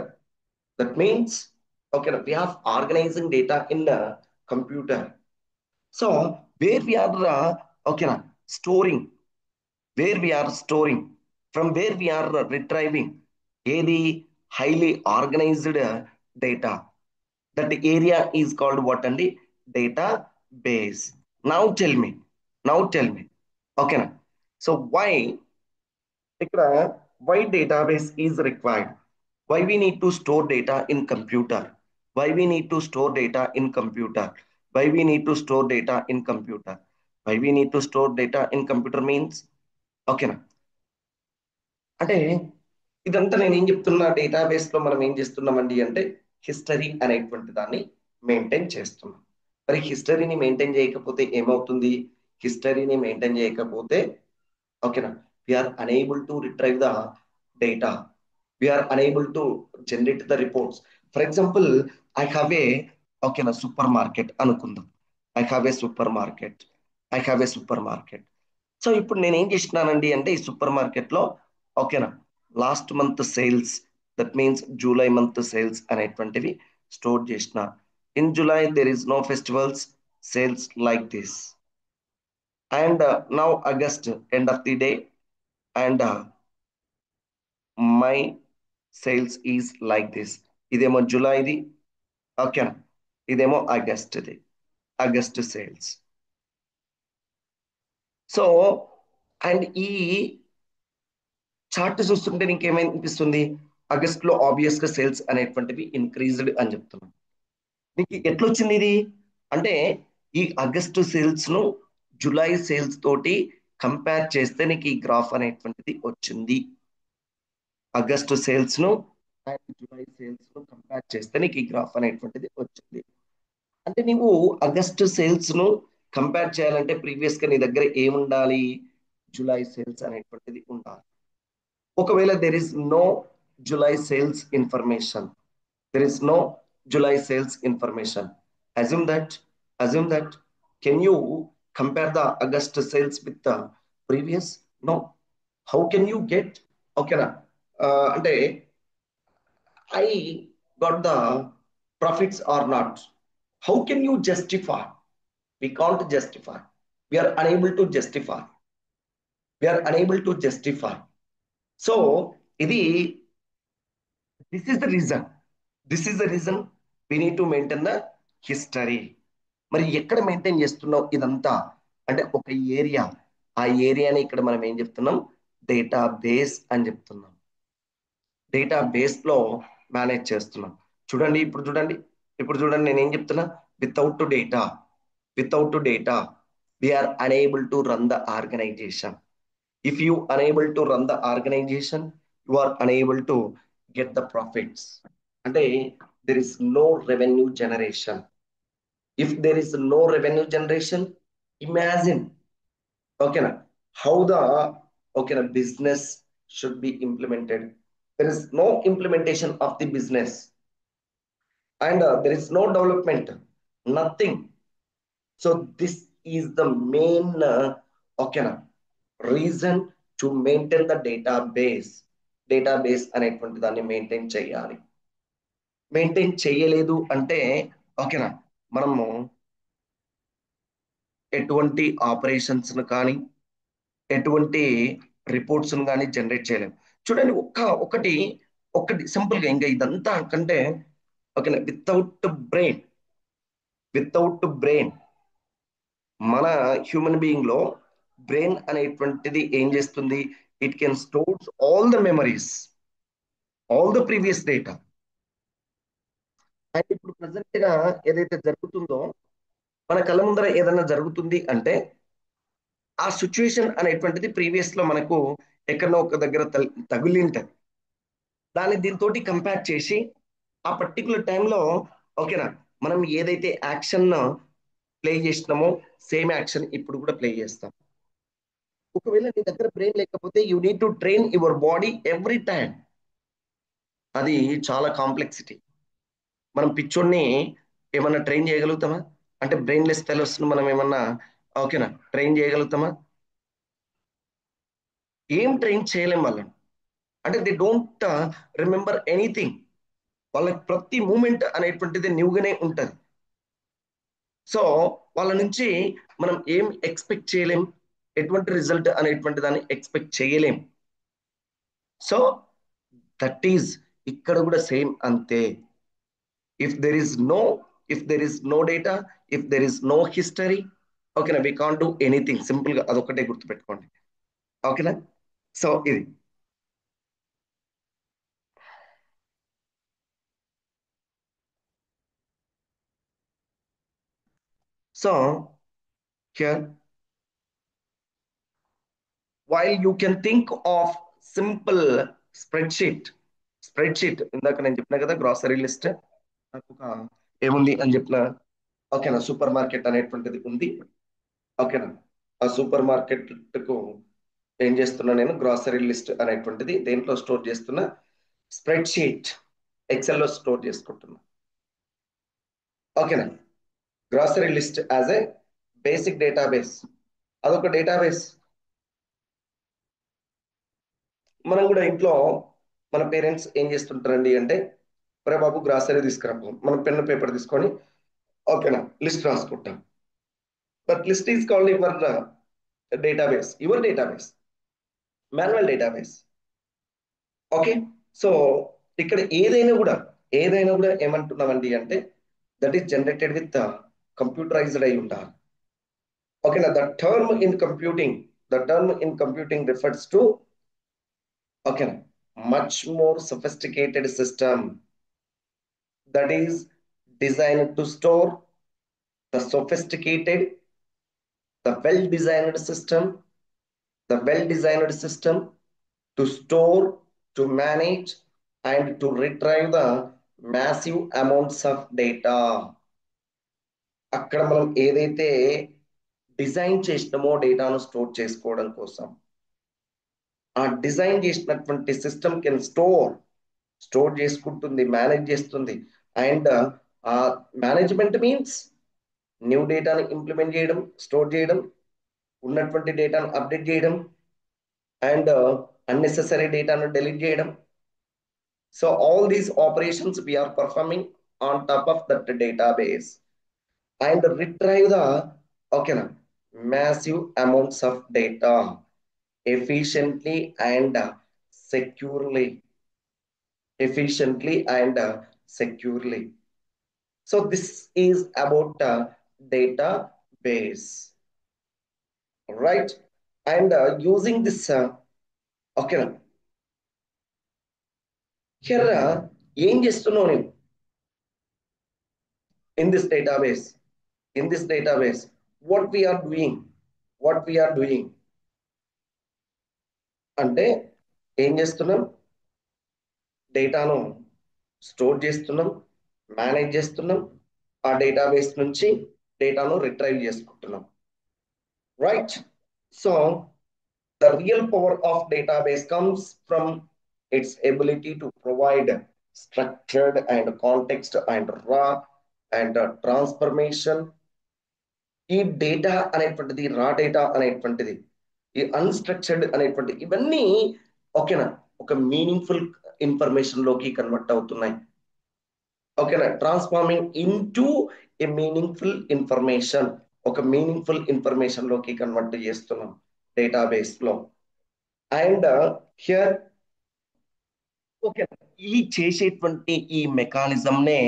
A: That means okay, we have organizing data in a computer. So where we are okay storing, where we are storing, from where we are retrieving ఏది highly organized data. That area is called what అండి? Database. Now tell me, now tell me, ఓకేనా? So why ఇక్కడ, why database is required? Why we need to store data in computer? Why we need to store data in computer? Why we need to store data in computer? Why we need to store data in computer means, ఓకేనా, అంటే ఇదంతా నేను ఏం చెప్తున్నా, database లో మనం ఏం చేస్తున్నామండి అంటే హిస్టరీ అనేటువంటి దాన్ని మెయింటైన్ చేస్తున్నాం. మరి హిస్టరీని మెయింటైన్ చేయకపోతే ఏమవుతుంది? హిస్టరీని మెయింటైన్ చేయకపోతే, ఓకేనా, we are unable to retrieve the data, we are unable to generate the reports. For example, I have a, ఓకేనా, సూపర్ మార్కెట్ అనుకుందాం. I have a super market, I have a super market. So ఇప్పుడు నేను ఏం చేసినానండి అంటే ఈ super market లో, ఓకేనా, last month sales, that means July month sales అనేటువంటివి స్టోర్ చేసిన. In July there is no festivals, sales like this. And now August end of the day, and my sales is like this. ఇదేమో జూలైది, ఓకేనా, ఇదేమో ఆగస్ట్ది, August sales. So and ఈ chart చూస్తుంటే నీకేమనిపిస్తుంది? ఆగస్ట్ లో ఆబ్వియస్ గా సేల్స్ అనేటువంటివి ఇంక్రీజ్డ్ అని చెప్తున్నాను. నీకు ఎట్లొచ్చింది ఇది అంటే, ఈ ఆగస్టు సేల్స్ ను జూలై సేల్స్ తోటి కంపేర్ చేస్తే నీకు ఈ గ్రాఫ్ అనేటువంటిది వచ్చింది. ఆగస్టు సేల్స్ ను అండ్ జూలై సేల్స్ ను కంపేర్ చేస్తే నీకు ఈ గ్రాఫ్ అనేటువంటిది వచ్చింది. అంటే నీవు ఆగస్టు సేల్స్ ను కంపేర్ చేయాలంటే ప్రీవియస్ గా నీ దగ్గర ఏముండాలి? జూలై సేల్స్ అనేటువంటిది ఉండాలి. ఒకవేళ there is no July sales information, there is no July sales information. Assume that, assume that. Can you compare the August sales with the previous? No. How can you get? Okay, na? Ante I got the profits or not? How can you justify? We can't justify. We are unable to justify. We are unable to justify. So, this is the reason. This is the reason we need to maintain the history. మరి ఎక్కడ maintain చేస్తున్నాం ఇదంతా అంటే ఒక area, ఆ ఏరియాని ఇక్కడ మనం ఏం చెప్తున్నాం? డేటా బేస్ అని చెప్తున్నాం. డేటా బేస్ లో మేనేజ్ చేస్తున్నాం. చూడండి, ఇప్పుడు చూడండి, ఇప్పుడు చూడండి, నేను ఏం చెప్తున్నా? Without data, without data we are unable to run the organization. If you unable to run the organization, you are unable to get the profits. And there is no revenue generation. If there is no revenue generation, imagine, okay na, how the, okay na, business should be implemented. There is no implementation of the business, and there is no development, nothing. So this is the main, okay na, reason to maintain the database. Database అనేటువంటి దాన్ని maintain చేయాలి. Maintain చేయలేదు అంటే, ఓకేనా, మనము ఎటువంటి operations కానీ ఎటువంటి రిపోర్ట్స్ కానీ జనరేట్ చేయలేము. చూడండి, ఒకటి ఒకటి సింపుల్ గా, ఇంకా ఇదంతా కంటే, ఓకేనా, వితౌట్ బ్రెయిన్, వితౌట్ బ్రెయిన్, మన హ్యూమన్ బీయింగ్ లో బ్రెయిన్ అనేటువంటిది ఏం చేస్తుంది? It can stores all the memories, all the previous data. And ఇప్పుడు ప్రజెంట్ గా ఏదైతే జరుగుతుందో, మన కళ్ళ ముందర ఏదైనా జరుగుతుంది అంటే ఆ సిచ్యువేషన్ అనేటువంటిది ప్రీవియస్ లో మనకు ఎక్కడో ఒక దగ్గర తగిలి ఉంటది. దాన్ని దీంతోటి కంపేర్ చేసి ఆ పర్టికులర్ టైంలో, ఓకేనా, మనం ఏదైతే యాక్షన్ ప్లే చేసినామో సేమ్ యాక్షన్ ఇప్పుడు కూడా ప్లే చేస్తాం. ఒకవేళ నీ దగ్గర బ్రెయిన్ లేకపోతే you need to train your body every time. అది చాలా కాంప్లెక్సిటీ. మనం పిచ్చోడిని ఏమన్నా ట్రైన్ చేయగలుగుతామా? అంటే బ్రెయిన్లెస్ ఫెలోస్ మనం ఏమన్నా, ఓకేనా, ట్రైన్ చేయగలుగుతామా? ఏం ట్రైన్ చేయలేం వాళ్ళని. అంటే దే డోంట్ రిమెంబర్ ఎనీథింగ్. వాళ్ళకి ప్రతి మూమెంట్ అనేటువంటిది న్యూగానే ఉంటది. సో వాళ్ళ నుంచి మనం ఏం ఎక్స్పెక్ట్ చేయలేం, ఎటువంటి రిజల్ట్ అనేటువంటి దాన్ని ఎక్స్పెక్ట్ చేయలేం. సో దట్ ఈజ్ ఇక్కడ కూడా సేమ్ అంతే. If there is no if there is no data, if there is no history, ఓకేనా, we can't do anything. Simple గా అదొకటే గుర్తుపెట్టుకోండి. ఓకేనా. సో ఇది. So here while you can think of simple spreadsheet spreadsheet ఇందాక నేను చెప్పిన కదా గ్రాసరీ లిస్ట్ నాకు ఒక ఏముంది అని చెప్పిన. ఓకేనా, సూపర్ మార్కెట్ అనేటువంటిది ఉంది. ఓకేనా, ఆ సూపర్ మార్కెట్ కు ఏం చేస్తున్నా, నేను గ్రాసరీ లిస్ట్ అనేటువంటిది దేంట్లో స్టోర్ చేస్తున్నా, స్ప్రెడ్ షీట్ ఎక్సెల్ లో స్టోర్ చేసుకుంటున్నా. ఓకేనా, grocery list as a basic database, అదొక డేటాబేస్. మనం కూడా ఇంట్లో మన పేరెంట్స్ ఏం చేస్తుంటారండి అంటే, ఒరే బాబు గ్రాసరీ తీసుకురాము, మనం పెన్ను పేపర్ తీసుకొని ఓకేనా లిస్ట్ రాసుకుంటాం. But list is called your database, manual database. Okay. So ఇక్కడ ఏదైనా కూడా ఏమంటున్నామండి అంటే, that is generated with computerized అయి ఉండాలి. ఓకేనా, the term in computing refers to, ఓకేనా, much more sophisticated system that is designed to store the sophisticated, the well designed system to store, to manage, and to retrieve the massive amounts of data. అక్కడ మనం ఏదైతే design చేసినామో డేటాను store చేసుకోవడం కోసం, ఆ design చేసినటువంటి system can store చేసుకుంటుంది, manage చేస్తుంది. అండ్ ఆ మేనేజ్మెంట్ మీన్స్ న్యూ డేటాను ఇంప్లిమెంట్ చేయడం, స్టోర్ చేయడం, ఉన్నటువంటి డేటాను అప్డేట్ చేయడం, అండ్ అన్నెసెసరీ డేటాను డెలీట్ చేయడం. So all these operations we are performing on top of that database and retrieve the, ఓకేనా, massive amounts of data efficiently and securely efficiently and securely. So this is about database, right? And using this, okay, here ఏం చేస్తున్నావు నేను in this database, in this database, what we are doing, what we are doing అంటే ఏం చేస్తున్నాం, డేటాను store చేస్తున్నాం, manage చేస్తున్నాం, ఆ డేటాబేస్ నుంచి డేటాను రిట్రైవ్ చేసుకుంటున్నాం, right. So the real power of database comes from its ability to provide structured and context and raw and transformation. ఈ డేటా అనేటువంటిది, రా డేటా అనేటువంటిది, ఈ అన్స్ట్రక్చర్డ్ అనేటువంటి ఇవన్నీ, ఓకేనా, ఒక మీనింగ్ఫుల్ ఇన్ఫర్మేషన్ లోకి కన్వర్ట్ అవుతున్నాయి. ఓకేనా, transforming in to A meaningful information, ఒక మీనింగ్ఫుల్ ఇన్ఫర్మేషన్ లోకి కన్వర్ట్ చేస్తున్నాం డేటాబేస్ లో. అండ్ హియర్, ఓకే, ఈ చేసేటువంటి ఈ మెకానిజం నే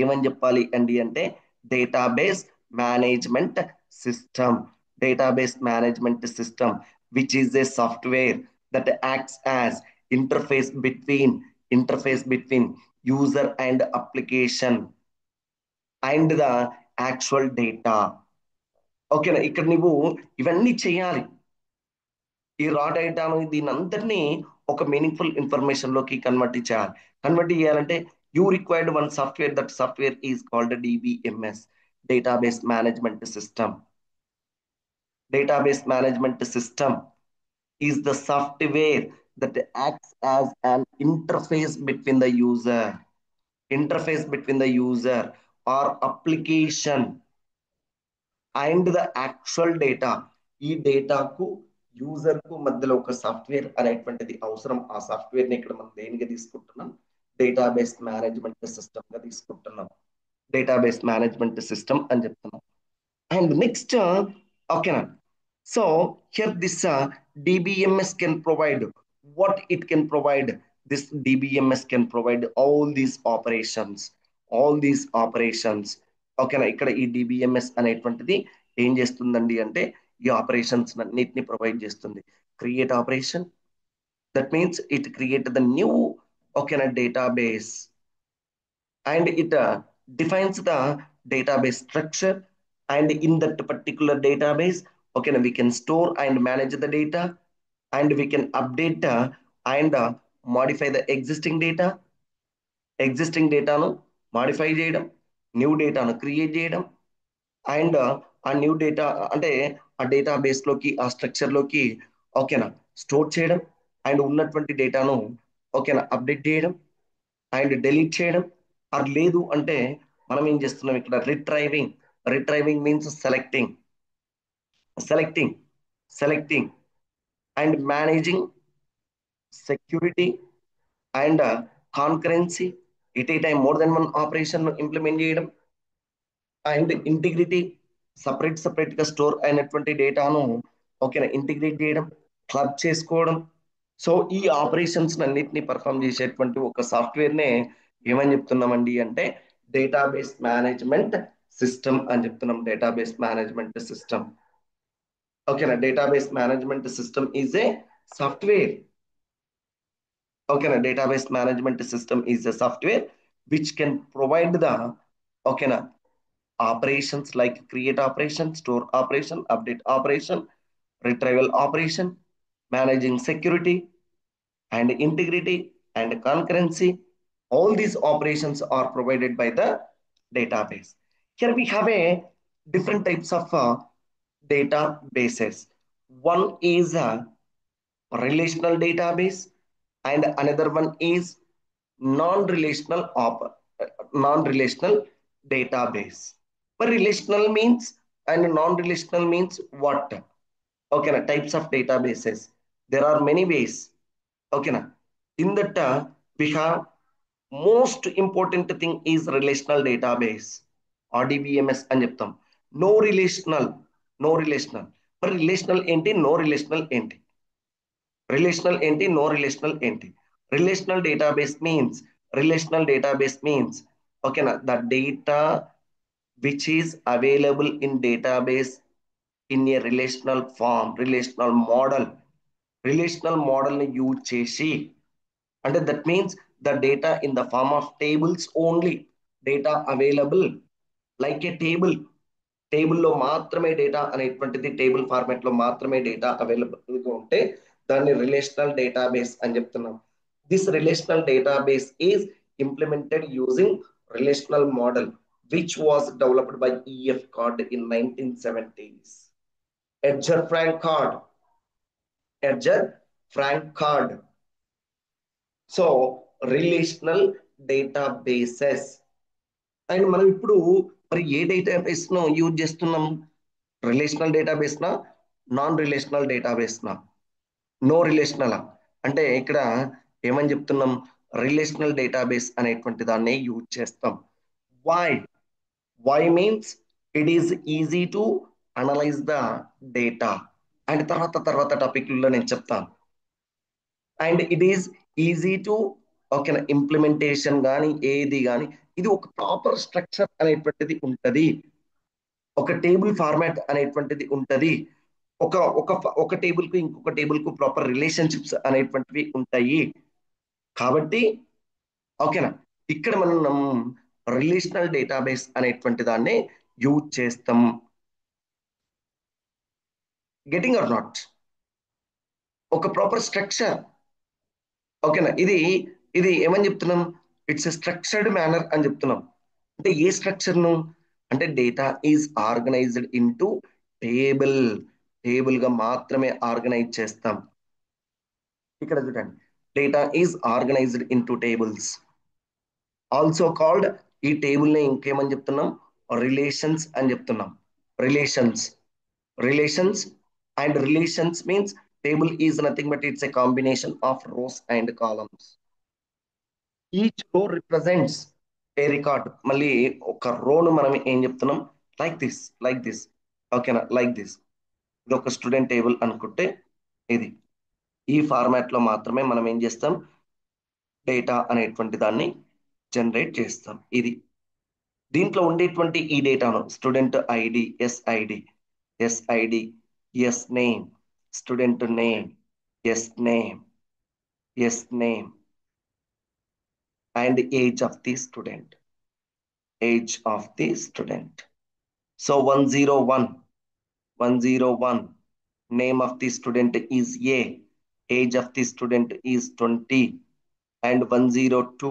A: ఏమని చెప్పాలి అండి అంటే, database management system. Database management system which is a software that acts as interface between interface between user and application and the actual data. ఓకేనా, ఇక్కడ నువ్వు ఇవన్నీ చేయాలి. ఈ రా డేటాను దీని అంతటినీ ఒక మీనింగ్ఫుల్ ఇన్ఫర్మేషన్ లోకి కన్వర్ట్ చేయాలంటే you required one software. That software is called DBMS, database management system. Database management system is the software that acts as an interface between the user or application and the actual data. ఈ డేటాకు user కు మధ్యలో ఒక software అనేటువంటిది అవసరం. ఆ software ని ఇక్కడ మనం దేనిగా తీసుకుంటున్నాం, డేటాబేస్ మేనేజ్మెంట్ సిస్టమ్ గా తీసుకుంటున్నాం. డేటాబేస్ మేనేజ్మెంట్ సిస్టమ్ అని చెప్తున్నాం. And next, okay, so here this DBMS can provide what it can provide. This DBMS can provide all these operations. ఓకేనా, ఇక్కడ ఈ డిబిఎంఎస్ అనేటువంటిది ఏం చేస్తుందండి అంటే ఈ ఆపరేషన్స్ అన్నిటిని ప్రొవైడ్ చేస్తుంది. Create operation, that means it create the new, ఓకేనా, database, and it defines the database structure. And in that particular database, okay, we can store and manage the data, and we can update and modify the existing డేటాను modify చేయడం, new డేటాను create చేయడం, and ఆ new data అంటే ఆ database లోకి, ఆ structure లోకి, ఓకేనా, స్టోర్ చేయడం, అండ్ ఉన్నటువంటి డేటాను, ఓకేనా, అప్డేట్ చేయడం అండ్ డెలీట్ చేయడం. అది లేదు అంటే మనం ఏం చేస్తున్నాం ఇక్కడ, retrieving means selecting selecting and managing security and concurrency, at a time more than one operation implement చేయడం, అండ్ ఇంటిగ్రిటీ, సపరేట్ గా స్టోర్ అయినటువంటి డేటాను, ఓకేనా, ఇంటిగ్రేట్ చేయడం, క్లబ్ చేసుకోవడం. సో ఈ ఆపరేషన్స్ అన్నిటిని పర్ఫామ్ చేసేటువంటి ఒక సాఫ్ట్వేర్ నే ఏమని చెప్తున్నామండి అంటే డేటాబేస్ మేనేజ్మెంట్ సిస్టమ్ అని చెప్తున్నాం. డేటాబేస్ మేనేజ్మెంట్ సిస్టమ్, ఓకేనా, database management system is a software. ఓకేనా, database management system is a software which can provide the, ఓకేనా, operations like create operation, store operation, update operation, retrieval operation, managing security and integrity and concurrency. All these operations are provided by the database. Here we have a different types of databases. One is a relational database, and another one is non-relational non-relational database. But relational means and non-relational means what? Okay, na, types of databases. There are many ways. Okay, na. In that we have most important thing is relational database, RDBMS అని చెప్తాం. No relational, మరి relational ఏంటి, no relational ఏంటి, relational ఏంటి, no relational ఏంటి? Relational database means ఓకేనా, the data which is available in database in a relational model ని use చేసి, అంటే that means the data in the form of tables only, data available like a టేబుల్లో మాత్రమే data అనేటువంటిది, table format లో మాత్రమే data available గా ఉంటే దాన్ని రిలేషనల్ డేటాబేస్ అని చెప్తున్నాం. This relational database is implemented using relational model which was developed by EF Codd in 1970s. Edgar Frank Codd. So relational databases. And మనం ఇప్పుడు మరి ఏ డేటాబేస్ ను యూజ్ చేస్తున్నాం, రిలేషనల్ డేటాబేస్ నా, నాన్ రిలేషనల్ డేటాబేస్ నా, నో రిలేషనల్ అంటే ఇక్కడ ఏమని చెప్తున్నాం, రిలేషనల్ డేటాబేస్ అనేటువంటి దాన్ని యూజ్ చేస్తాం. Why means it is easy to analyse the data. And తర్వాత టాపిక్లో నేను చెప్తాను. And it is easy to, ఓకేనా, ఇంప్లిమెంటేషన్ కానీ ఏది కానీ ఇది ఒక ప్రాపర్ స్ట్రక్చర్ అనేటువంటిది ఉంటది, ఒక టేబుల్ ఫార్మాట్ అనేటువంటిది ఉంటది, ఒక ఒక ఒక టేబుల్ కు ఇంకొక టేబుల్ కు ప్రాపర్ రిలేషన్షిప్స్ అనేటువంటివి ఉంటాయి. కాబట్టి ఓకేనా, ఇక్కడ మనం రిలేషనల్ డేటాబేస్ అనేటువంటి దాన్ని యూజ్ చేస్తాం. Getting or not? ఒక ప్రాపర్ స్ట్రక్చర్, ఓకేనా, ఇది ఏమని చెప్తున్నాం, ఇట్స్ ఎ స్ట్రక్చర్డ్ మేనర్ అని చెప్తున్నాం. అంటే ఏ స్ట్రక్చర్ ను అంటే data is organised into table గా మాత్రమే ఆర్గనైజ్ చేస్తాం. ఇక్కడ చూడండి, data is organised into tables, also called. ఈ టేబుల్ ని ఇంకేమని చెప్తున్నాం, రిలేషన్స్ అని చెప్తున్నాం. Relations and relations means table is nothing but it's a combination of rows and columns. Each row represents A record. మళ్ళీ ఒక రోను మనం ఏం చెప్తున్నాం, లైక్ దిస్ ఓకేనా, లైక్ దిస్. ఇది ఒక స్టూడెంట్ టేబుల్ అనుకుంటే ఇది ఈ ఫార్మాట్ లో మాత్రమే మనం ఏం చేస్తాం, డేటా అనేటువంటి దాన్ని జనరేట్ చేస్తాం. ఇది దీంట్లో ఉండేటువంటి ఈ డేటాను student ID, SID, SID, S name, student name, S name, S name, and age of the student, age of the student. So 101, 101, name of the student is A, age of the student is 20, and 102,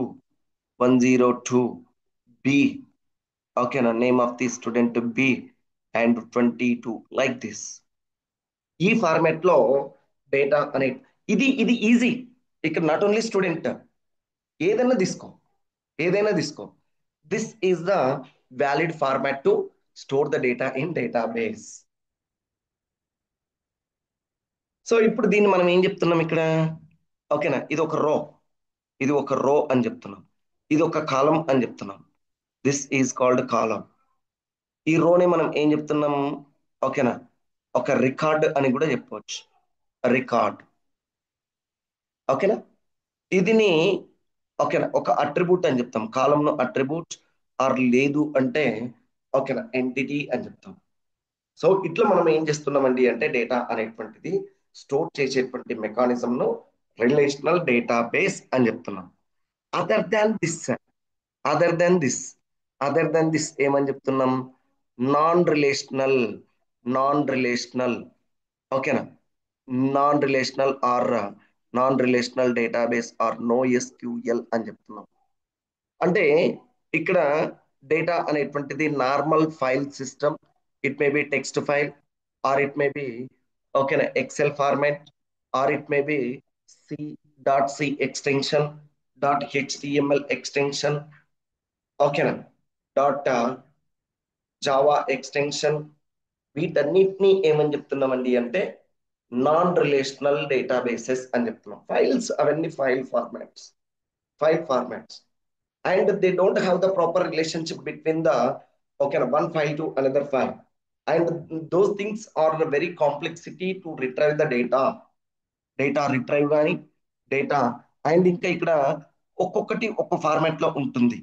A: 102, B, okay, na name of the student B, and 22, like this. ఈ format లో data అనే ఇది easy. ఇక్కడ not only student, ఏదైనా తీసుకో, ఏదైనా తీసుకో. This is the valid format to store the data in database. So ఇప్పుడు దీన్ని మనం ఏం చెప్తున్నాం ఇక్కడ, ఓకేనా, ఇది ఒక రో, ఇది ఒక రో అని చెప్తున్నాం, ఇది ఒక కాలం అని చెప్తున్నాం. దిస్ ఈజ్ కాల్డ్ కాలం. ఈ రోని మనం ఏం చెప్తున్నాం, ఓకేనా, ఒక రికార్డ్ అని కూడా చెప్పవచ్చు, రికార్డ్. ఓకేనా, ఇదిని ఓకేనా ఒక అట్రిబ్యూట్ అని చెప్తాం, కాలంను అట్రిబ్యూట్, ఆర్ లేదు అంటే ఓకేనా ఎంటిటీ అని చెప్తాం. సో ఇట్లా మనం ఏం చేస్తున్నామండి అంటే డేటా అనేటువంటిది స్టోర్ చేసేటువంటి మెకానిజం ను రిలేషనల్ డేటాబేస్ అని చెప్తున్నాం. Other than this, other than this, other than this ఏమని చెప్తున్నాం, నాన్ రిలేషనల్, నాన్ రిలేషనల్, ఓకేనా, non relational or non relational database or no SQL అని చెప్తున్నాం. అంటే ఇక్కడ డేటా అనేటువంటిది normal file system, it may be text file, or it may be ఓకేనా Excel format, or it may be C dot C extension, dot HTML extension, ఓకేనా dot Java extension. వీటన్నిటిని ఏమని చెప్తున్నామండి అంటే నాన్ రిలేషనల్ డేటాబేసెస్ అని చెప్తున్నాం. Files అవన్నీ file formats, file formats, and they don't have the proper relationship between the okay one file to another file, and those things are the very complexity to retrieve the data, data retrieve కానీ data. And ఇంకా ఇక్కడ ఒక్కొక్కటి ఒక్క format లో ఉంటుంది,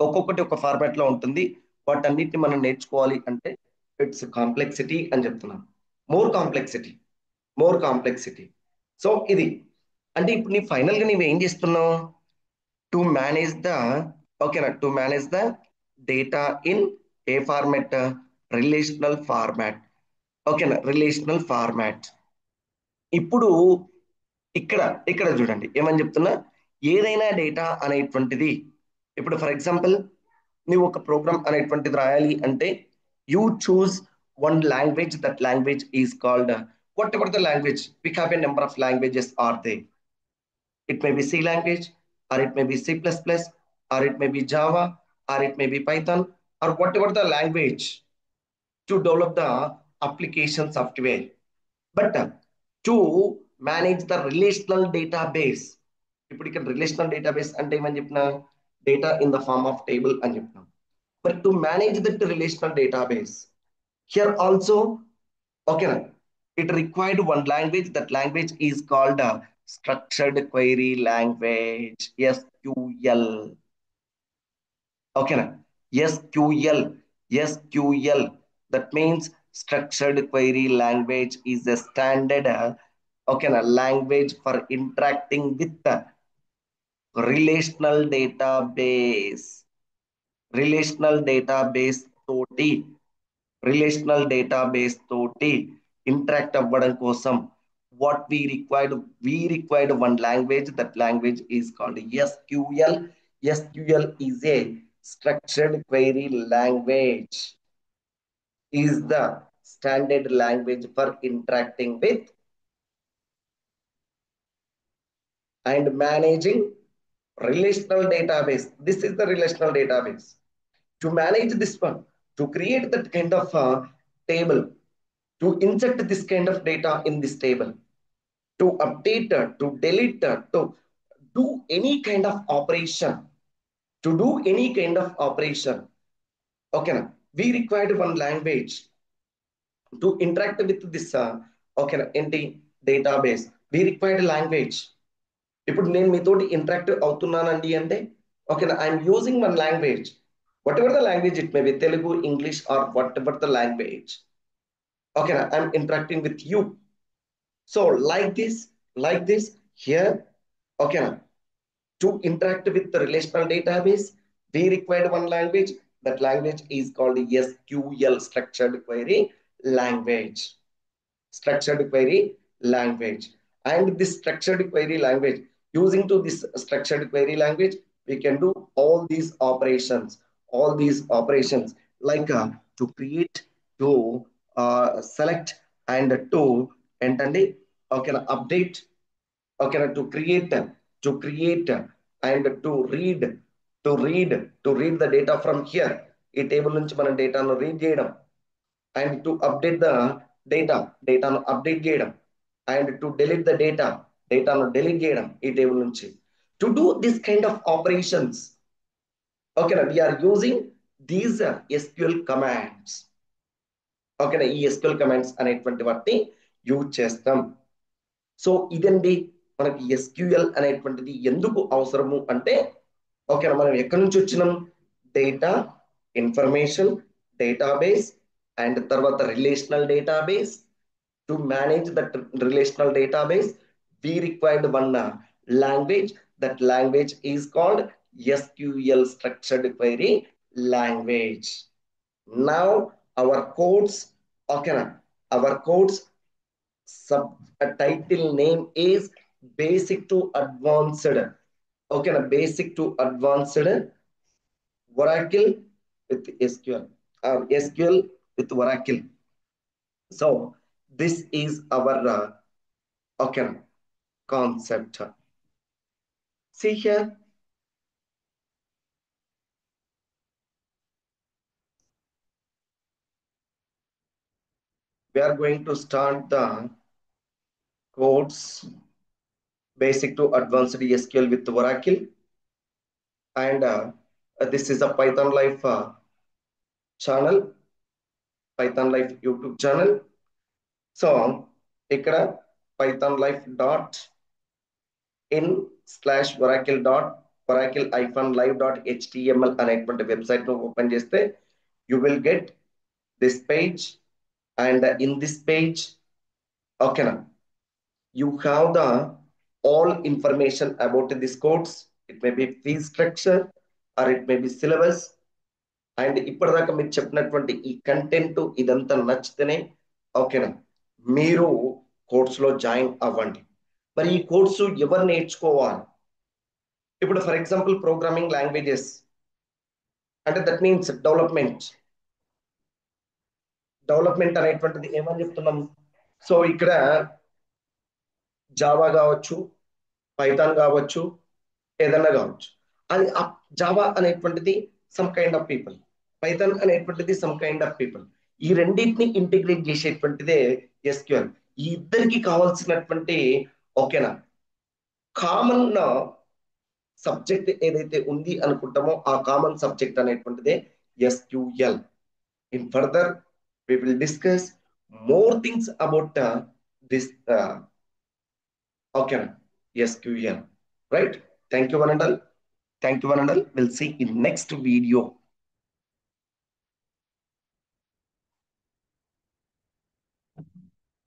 A: ఒక్కొక్కటి ఒక format లో ఉంటుంది. వాటన్నిటిని మనం నేర్చుకోవాలి అంటే ఇట్స్ కాంప్లెక్సిటీ అని చెప్తున్నాం, more complexity, more complexity. So ఇది అంటే ఇప్పుడు నీ ఫైనల్ గా నీవు ఏం చేస్తున్నావు, టు మేనేజ్ ద ఓకేనా to manage the data in a format, relational format, ఓకేనా రిలేషనల్ ఫార్మాట్. ఇప్పుడు ఇక్కడ ఇక్కడ చూడండి ఏమని చెప్తున్నా, ఏదైనా డేటా అనేటువంటిది ఇప్పుడు ఫర్ ఎగ్జాంపుల్ నువ్వు ఒక ప్రోగ్రామ్ అనేటువంటిది రాయాలి అంటే you choose one language, that language is called whatever the language, we have a number of languages are there. It may be C language, or it may be C++, or it may be Java, or it may be Python, or whatever the language to develop the application software. But to manage the relational database, ఇప్పుడు ఇక్కడ relational database అంటే ఏమని చెప్పిన, data in the form of table అని చెప్పినాం. But to manage that relational database here also ఓకేనా it required one language, that language is called structured query language, SQL. Okay na, SQL, SQL, that means structured query language is a standard okay na language for interacting with the relational database, relational database తోటి, relational database తోటి interact అవ్వడం కోసం what we required one language, that language is called SQL. SQL is a structured query language, is the standard language for interacting with and managing relational database. This is the relational database. To manage this one, to create that kind of table, to insert this kind of data in this table, to update, to delete, to do any kind of operation, to do any kind of operation. Okay, na? We required one language to interact with this okay, na, empty database, we required language. ఇప్పుడు నేను మీతోటి interact అవుతున్నానండి అంటే ఓకేనా, I'm using one language, whatever the language it may be, Telugu, English or whatever the language. ఓకేనా, I'm interacting with you. So like this here. ఓకేనా, to interact with the relational database, we required one language. That language is called SQL, structured query language. Structured query language. And this structured query language, using to this structured query language, we can do all these operations like to create, to select, and to entandi, okay, update, okay, to create and to read the data from here. ఈ table నుంచి మనం డేటాను read చేయడం, and to update the డేటాను update చేయడం, and to delete the డేటాను delete చేయడం ఈ టేబుల్ నుంచి. To do this kind of operations, ఓకేనా, we are using these SQL commands. ఓకేనా, ఈ ఎస్క్యూఎల్ కమాండ్స్ అనేటువంటి వాటిని యూజ్ చేస్తాం. సో ఇదండి మనకి ఎస్క్యూఎల్ అనేటువంటిది ఎందుకు అవసరము అంటే, ఓకేనా, మనం ఎక్కడి నుంచి వచ్చినాం, డేటా, ఇన్ఫర్మేషన్, డేటాబేస్, అండ్ తర్వాత relational database. To manage that relational database we required one language. That language is called SQL, structured query language. Now our codes, okay na, our codes sub title name is basic to advanced. Okay na, basic to advanced Oracle with SQL, or SQL with Oracle. So this is our okay concept. See here, we are going to start the codes basic to advanced SQL with Oracle, and this is a Python Life channel, Python Life YouTube channel. So ఇక్కడ python life dot in slash oracle dot oracle hyphen live dot html అనేటువంటి website ను open చేస్తే you will get this page, and in this page, okay na, you have the all information about this course. It may be fee structure or it may be syllabus. And ఇప్పటిదాకా మీరు చెప్పినటువంటి ఈ content ఇదంతా నచ్చితేనే ఓకేనా మీరు కోర్సులో join అవ్వండి. మరి ఈ కోర్సు ఎవరు నేర్చుకోవాలి? ఇప్పుడు ఫర్ ఎగ్జాంపుల్ ప్రోగ్రామింగ్ లాంగ్వేజెస్ అంటే దట్ మీన్స్ డెవలప్మెంట్ అనేటువంటిది ఏమని చెప్తున్నాం. సో ఇక్కడ జావా కావచ్చు, పైథాన్ కావచ్చు, ఏదన్నా కావచ్చు. అది జావా అనేటువంటిది some kind of people, Python అనేటువంటిది సమ్ కైండ్ ఆఫ్ పీపుల్. ఈ రెండింటిని ఇంటిగ్రేట్ చేసేటువంటిదే ఎస్క్యూఎల్. ఈ ఇద్దరికి కావాల్సినటువంటి ఓకేనా కామన్ సబ్జెక్ట్ ఏదైతే ఉంది అనుకుంటామో ఆ కామన్ సబ్జెక్ట్ అనేటువంటిదే SQL. In further we will discuss more things about this okay SQL, right? Thank you one and all. Thank you one and all. We'll see in next video.